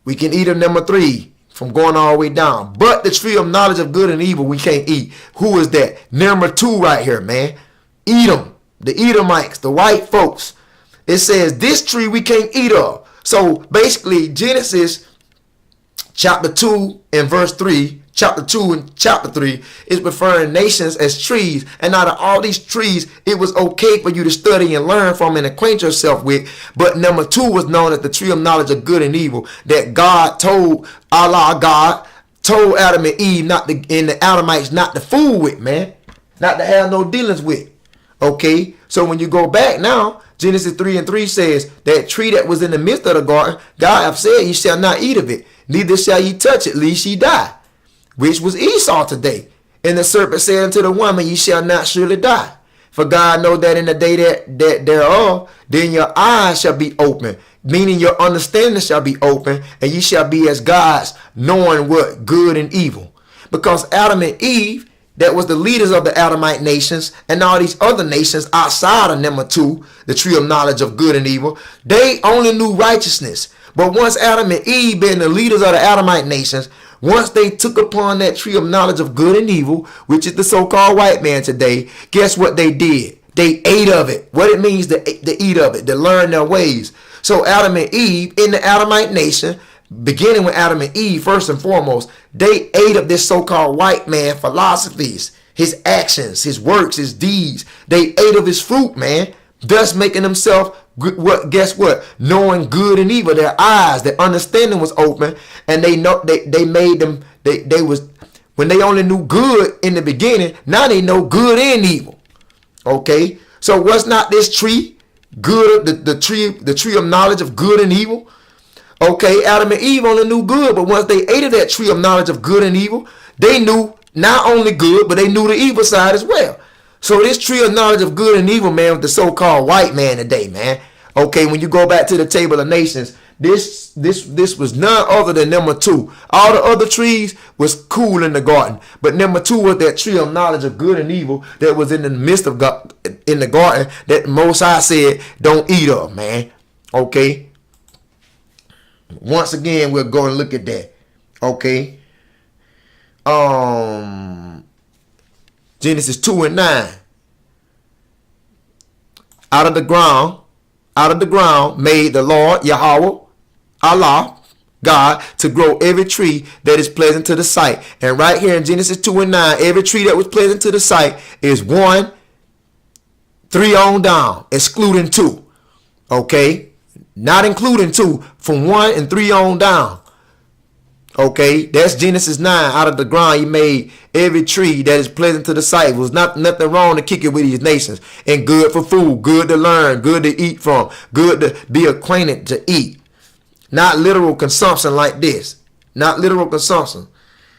We can eat of number 3. From going all the way down. But the tree of knowledge of good and evil we can't eat. Who is that? Number 2 right here, man. Edom. The Edomites. The white folks. It says this tree we can't eat of. So basically Genesis chapter 2 and verse 3. Chapter 2 and chapter 3 is referring nations as trees. And out of all these trees, it was okay for you to study and learn from and acquaint yourself with. But number 2 was known as the tree of knowledge of good and evil. That God told God told Adam and Eve and the Adamites not to fool with, man. Not to have no dealings with. Okay? So when you go back now, Genesis 3 and 3 says that tree that was in the midst of the garden, God have said, ye shall not eat of it, neither shall ye touch it, lest ye die. Which was Esau today. And the serpent said unto the woman, ye shall not surely die. For God know that in the day that thereof, then your eyes shall be open, meaning your understanding shall be open, and ye shall be as gods, knowing what good and evil. Because Adam and Eve, that was the leaders of the Adamite nations, and all these other nations outside of number 2, the tree of knowledge of good and evil, they only knew righteousness. But once Adam and Eve being the leaders of the Adamite nations, once they took upon that tree of knowledge of good and evil, which is the so-called white man today, guess what they did? They ate of it. What it means to eat of it, to learn their ways. So Adam and Eve in the Adamite nation, beginning with Adam and Eve, first and foremost, they ate of this so-called white man philosophies. His actions, his works, his deeds. They ate of his fruit, man. Thus making themselves, guess what? Knowing good and evil. Their eyes, their understanding was open, and they made them. They was, when they only knew good in the beginning. Now they know good and evil. Okay, so what's not this tree? Good, the tree of knowledge of good and evil. Okay, Adam and Eve only knew good, but once they ate of that tree of knowledge of good and evil, they knew not only good, but they knew the evil side as well. So this tree of knowledge of good and evil, man, with the so-called white man today, man. Okay, when you go back to the table of nations, this was none other than number 2. All the other trees was cool in the garden, but number 2 was that tree of knowledge of good and evil that was in the midst of God, in the garden, that Most High said, don't eat of, man. Okay. Once again, we're going to look at that. Okay. Genesis 2 and 9. Out of the ground made the Lord Yahweh, Allah, God, to grow every tree that is pleasant to the sight. And right here in Genesis 2 and 9, every tree that was pleasant to the sight is 1, 3 on down, excluding 2. Okay? Not including 2, from 1 and 3 on down. Okay, that's Genesis 9. Out of the ground he made every tree that is pleasant to the sight. It was nothing wrong to kick it with these nations. And good for food, good to learn, good to eat from, good to be acquainted to eat. Not literal consumption like this. Not literal consumption.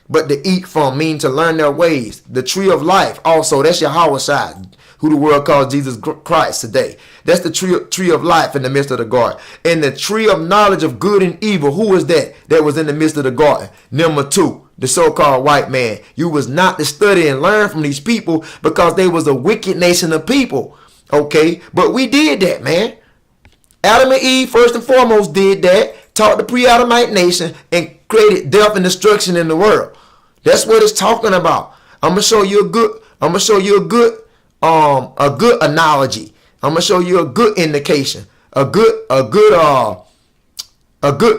But to eat from means to learn their ways. The tree of life also, that's Yahweh side, who the world calls Jesus Christ today. That's the tree of life in the midst of the garden. And the tree of knowledge of good and evil, who was that was in the midst of the garden? Number 2, the so-called white man. You was not to study and learn from these people because they was a wicked nation of people. Okay, but we did that, man. Adam and Eve, first and foremost, did that. Taught the pre-Adamite nation and created death and destruction in the world. That's what it's talking about. I'm gonna show you a good analogy. I'm gonna show you a good indication, a good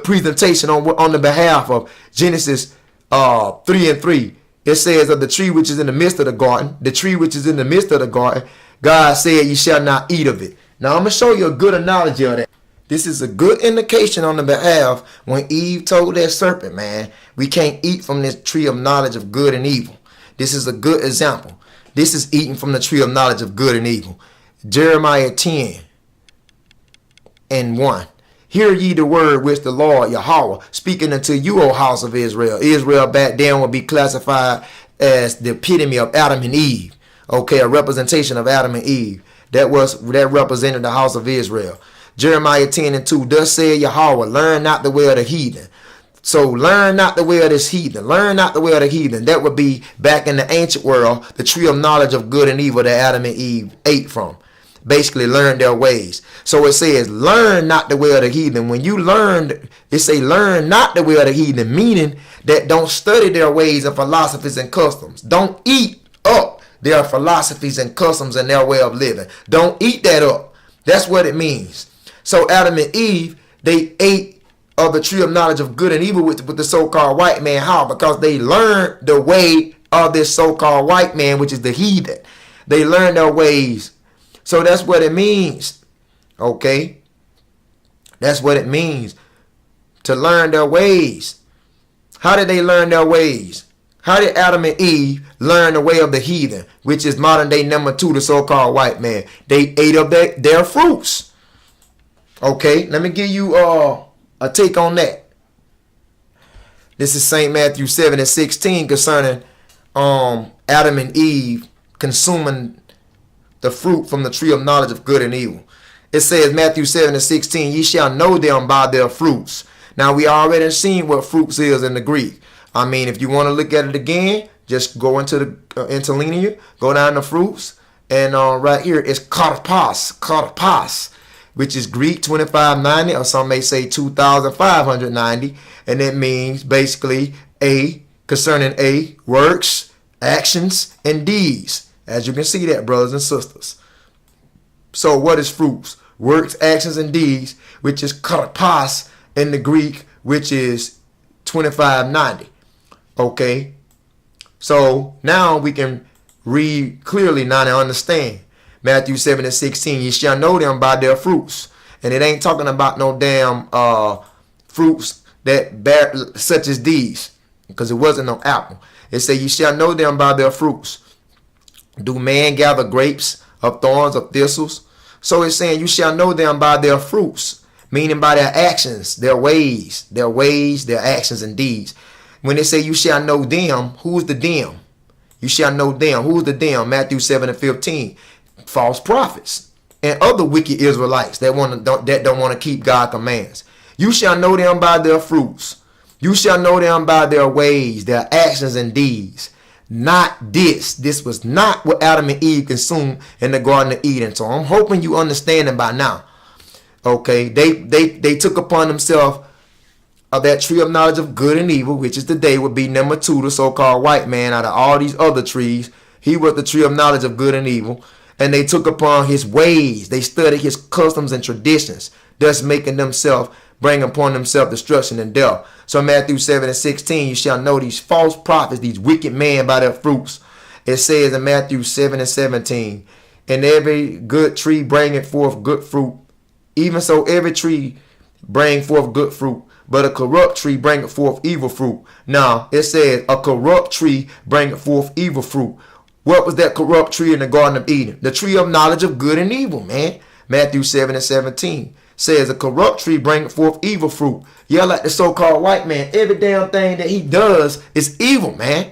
presentation on the behalf of Genesis 3 and 3. It says, of the tree which is in the midst of the garden, the tree which is in the midst of the garden, God said, ye shall not eat of it. Now I'm gonna show you a good analogy of that. This is a good indication on the behalf when Eve told that serpent, man, we can't eat from this tree of knowledge of good and evil. This is a good example. This is eating from the tree of knowledge of good and evil. Jeremiah 10 and 1. Hear ye the word which the Lord Yahweh speaking unto you, O house of Israel. Israel back then would be classified as the epitome of Adam and Eve. Okay, a representation of Adam and Eve. That represented the house of Israel. Jeremiah 10 and 2. Thus said Yahweh, learn not the way of the heathen. So learn not the way of this heathen. Learn not the way of the heathen. That would be back in the ancient world, the tree of knowledge of good and evil that Adam and Eve ate from. Basically learn their ways. So it says, learn not the way of the heathen. When you learn, it say learn not the way of the heathen, meaning that don't study their ways and philosophies and customs. Don't eat up their philosophies and customs and their way of living. Don't eat that up. That's what it means. So Adam and Eve, they ate of the tree of knowledge of good and evil with the so-called white man. How? Because they learned the way of this so-called white man, which is the heathen. They learned their ways. So that's what it means. Okay? That's what it means to learn their ways. How did they learn their ways? How did Adam and Eve learn the way of the heathen, which is modern day number 2, the so-called white man? They ate of their fruits. Okay, let me give you a take on that. This is St. Matthew 7 and 16 concerning Adam and Eve consuming the fruit from the tree of knowledge of good and evil. It says, Matthew 7 and 16, ye shall know them by their fruits. Now we already seen what fruits is in the Greek. I mean, if you want to look at it again, just go into the interlinear, go down to fruits, and right here it's karpos, which is Greek 2590, or some may say 2590, and it means basically concerning works, actions, and deeds. As you can see that, brothers and sisters. So what is fruits? Works, actions, and deeds, which is karpos in the Greek, which is 2590. Okay, so now we can Read clearly now and understand. Matthew 7:16. You shall know them by their fruits. And it ain't talking about no damn fruits that bear such as these, because it wasn't no apple. It said, you shall know them by their fruits. Do man gather grapes of thorns, of thistles? So it's saying you shall know them by their fruits, meaning by their actions, their ways, their actions and deeds. When they say you shall know them, who's the them? You shall know them. Who's the them? Matthew 7:15. False prophets and other wicked Israelites that don't want to keep God's commands. You shall know them by their fruits. You shall know them by their ways, their actions and deeds. Not this. This was not what Adam and Eve consumed in the Garden of Eden. So I'm hoping you understand it by now. Okay, they took upon themselves of that tree of knowledge of good and evil, which is today would be number 2, the so-called white man. Out of all these other trees, he was the tree of knowledge of good and evil. And they took upon his ways. They studied his customs and traditions, thus making themselves bring upon themselves destruction and death. So Matthew 7:16, you shall know these false prophets, these wicked men by their fruits. It says in Matthew 7:17, and every good tree bringeth forth good fruit. Even so every tree bring forth good fruit, but a corrupt tree bringeth forth evil fruit. Now it says a corrupt tree bringeth forth evil fruit. What was that corrupt tree in the Garden of Eden? The tree of knowledge of good and evil, man. Matthew 7:17 says a corrupt tree bringeth forth evil fruit. Yeah, like the so-called white man. Every damn thing that he does is evil, man.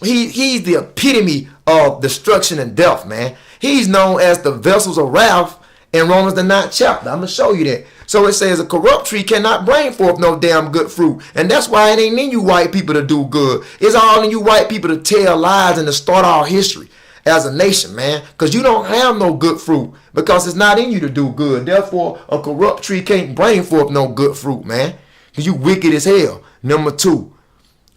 He's the epitome of destruction and death, man. He's known as the vessels of wrath in Romans the 9th chapter. I'm going to show you that. So it says a corrupt tree cannot bring forth no damn good fruit. And that's why it ain't in you white people to do good. It's all in you white people to tell lies and to start our history as a nation, man. Because you don't have no good fruit. Because it's not in you to do good. Therefore, a corrupt tree can't bring forth no good fruit, man. Because you wicked as hell. Number 2.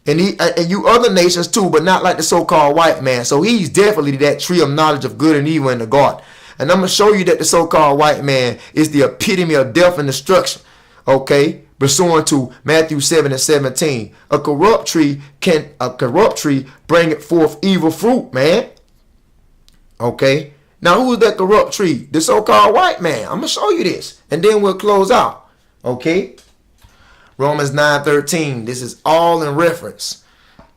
And you other nations too, but not like the so-called white man. So he's definitely that tree of knowledge of good and evil in the garden. And I'm going to show you that the so-called white man is the epitome of death and destruction. Okay? Pursuant to Matthew 7:17. A corrupt tree bringeth forth evil fruit, man. Okay? Now who is that corrupt tree? The so-called white man. I'm going to show you this. And then we'll close out. Okay? Romans 9:13. This is all in reference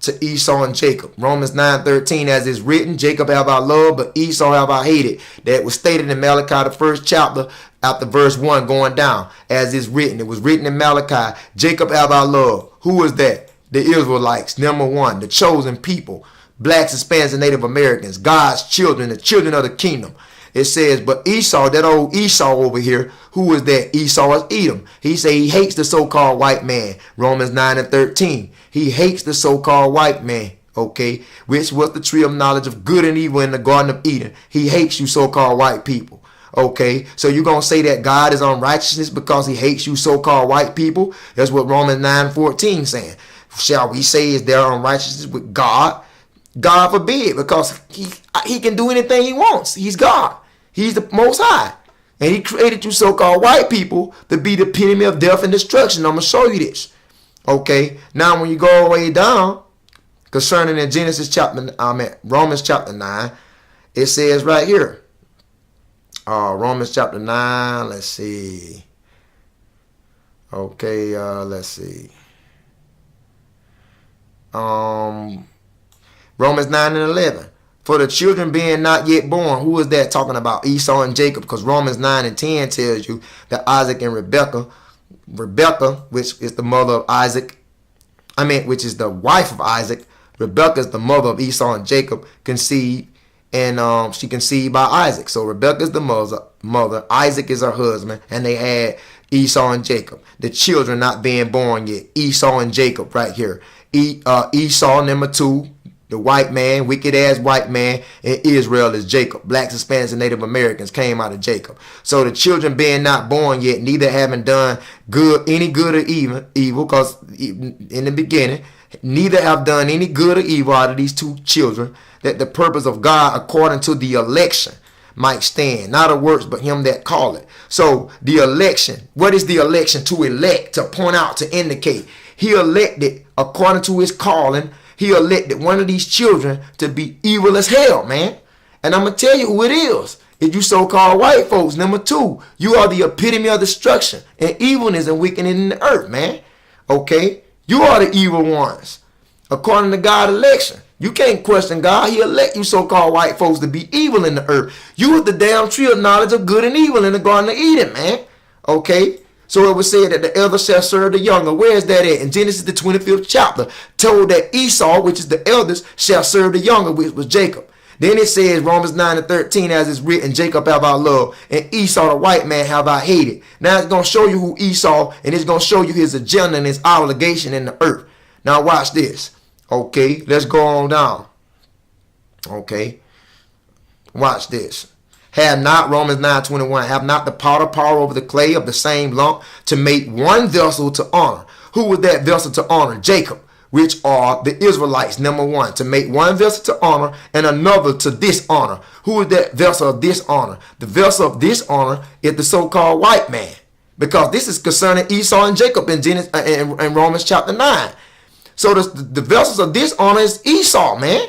to Esau and Jacob. Romans 9:13, as is written, Jacob have I loved, but Esau have I hated. That was stated in Malachi, the 1st chapter, after verse 1 going down. As is written. It was written in Malachi, Jacob have I loved. Who was that? The Israelites. Number 1, the chosen people. Blacks, Hispanics, and Native Americans. God's children, the children of the kingdom. It says, but Esau, that old Esau over here, who is that? Esau is Edom. He say he hates the so-called white man. Romans 9:13. He hates the so-called white man, okay, which was the tree of knowledge of good and evil in the Garden of Eden. He hates you so-called white people, okay? So you're going to say that God is unrighteousness because he hates you so-called white people? That's what Romans 9:14 saying. Shall we say is there unrighteousness with God? God forbid, because he can do anything he wants. He's God. He's the Most High. And he created you so-called white people to be the epitome of death and destruction. I'm going to show you this. Okay. Now when you go all the way down, concerning in Romans chapter 9, it says right here. Romans chapter 9, let's see. Okay, let's see. Romans 9:11. For the children being not yet born, who is that talking about? Esau and Jacob. Because Romans 9:10 tells you that Isaac and Rebekah, which is the mother of Isaac, which is the wife of Isaac, Rebekah is the mother of Esau and Jacob, conceived, and she conceived by Isaac. So Rebekah is the mother, Isaac is her husband, and they had Esau and Jacob. The children not being born yet. Esau and Jacob right here. Esau, number 2. The white man, wicked ass white man in Israel is Jacob. Blacks, Hispanics, and Native Americans came out of Jacob. So the children being not born yet, neither having done any good or evil, because in the beginning, neither have done any good or evil out of these 2 children, that the purpose of God according to the election. might stand. Not of works, but him that calleth. So the election, what is the election? To elect, to point out, to indicate. He elected according to his calling. He elected one of these children to be evil as hell, man. And I'm going to tell you who it is. If you so-called white folks, number 2, you are the epitome of destruction and evilness and wickedness in the earth, man. Okay? You are the evil ones. According to God's election. You can't question God. He elect you so-called white folks to be evil in the earth. You are the damn tree of knowledge of good and evil in the Garden of Eden, man. Okay? So it was said that the elder shall serve the younger. Where is that at? In Genesis the 25th chapter. Told that Esau, which is the eldest, shall serve the younger, which was Jacob. Then it says, Romans 9:13, as it's written, Jacob have I loved, and Esau the white man have I hated. Now it's going to show you who Esau, and it's going to show you his agenda and his obligation in the earth. Now watch this. Okay, let's go on down. Okay, watch this. Have not, Romans 9:21, have not the potter power over the clay of the same lump to make one vessel to honor. Who was that vessel to honor? Jacob. Which are the Israelites, number 1, to make one vessel to honor and another to dishonor. Who is that vessel of dishonor? The vessel of dishonor is the so-called white man, because this is concerning Esau and Jacob in Genesis in Romans chapter 9. So the vessels of dishonor is Esau, man,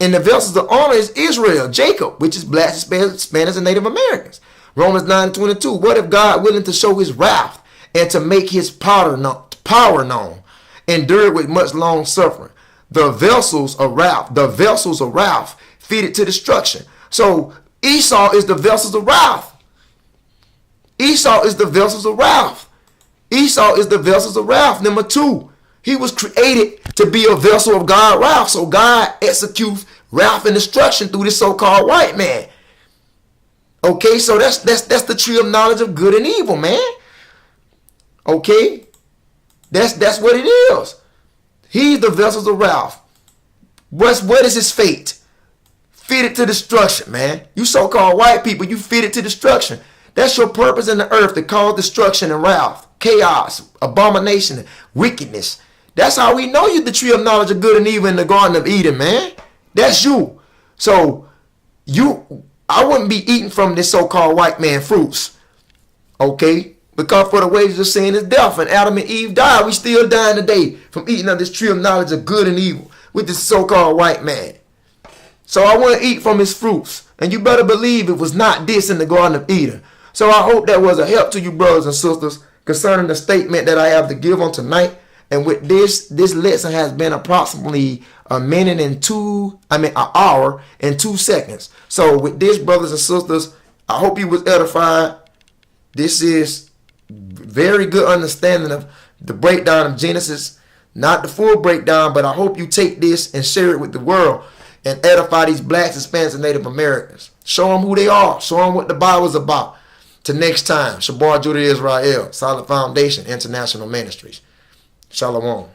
and the vessels of honor is Israel, Jacob, which is blacks, Hispanics, and Native Americans. Romans 9:22. What if God willing to show his wrath and to make his power known? Endured with much long suffering. The vessels of wrath fitted to destruction. So Esau is the vessels of wrath. Esau is the vessels of wrath. Esau is the vessels of wrath. Number 2, he was created to be a vessel of God's wrath. So God executes wrath and destruction through this so-called white man. Okay, so that's the tree of knowledge of good and evil, man. Okay. That's what it is. He's the vessels of wrath. What is his fate? Fitted to destruction, man. You so-called white people, you fitted to destruction. That's your purpose in the earth, to cause destruction and wrath, chaos, abomination, wickedness. That's how we know you the tree of knowledge of good and evil in the Garden of Eden, man. That's you. So I wouldn't be eating from this so-called white man fruits. Okay? Because for the wages of sin is death, and Adam and Eve died. We still dying today from eating of this tree of knowledge of good and evil with this so-called white man. So I want to eat from his fruits. And you better believe it was not this in the Garden of Eden. So I hope that was a help to you, brothers and sisters, concerning the statement that I have to give on tonight. And with this lesson has been approximately an hour and 2 seconds. So with this, brothers and sisters, I hope you was edified. This is very good understanding of the breakdown of Genesis. Not the full breakdown, but I hope you take this and share it with the world and edify these blacks, Hispanics, and Native Americans. Show them who they are. Show them what the Bible is about. Till next time, Shabar Judah Israel, Solid Foundation International Ministries. Shalom.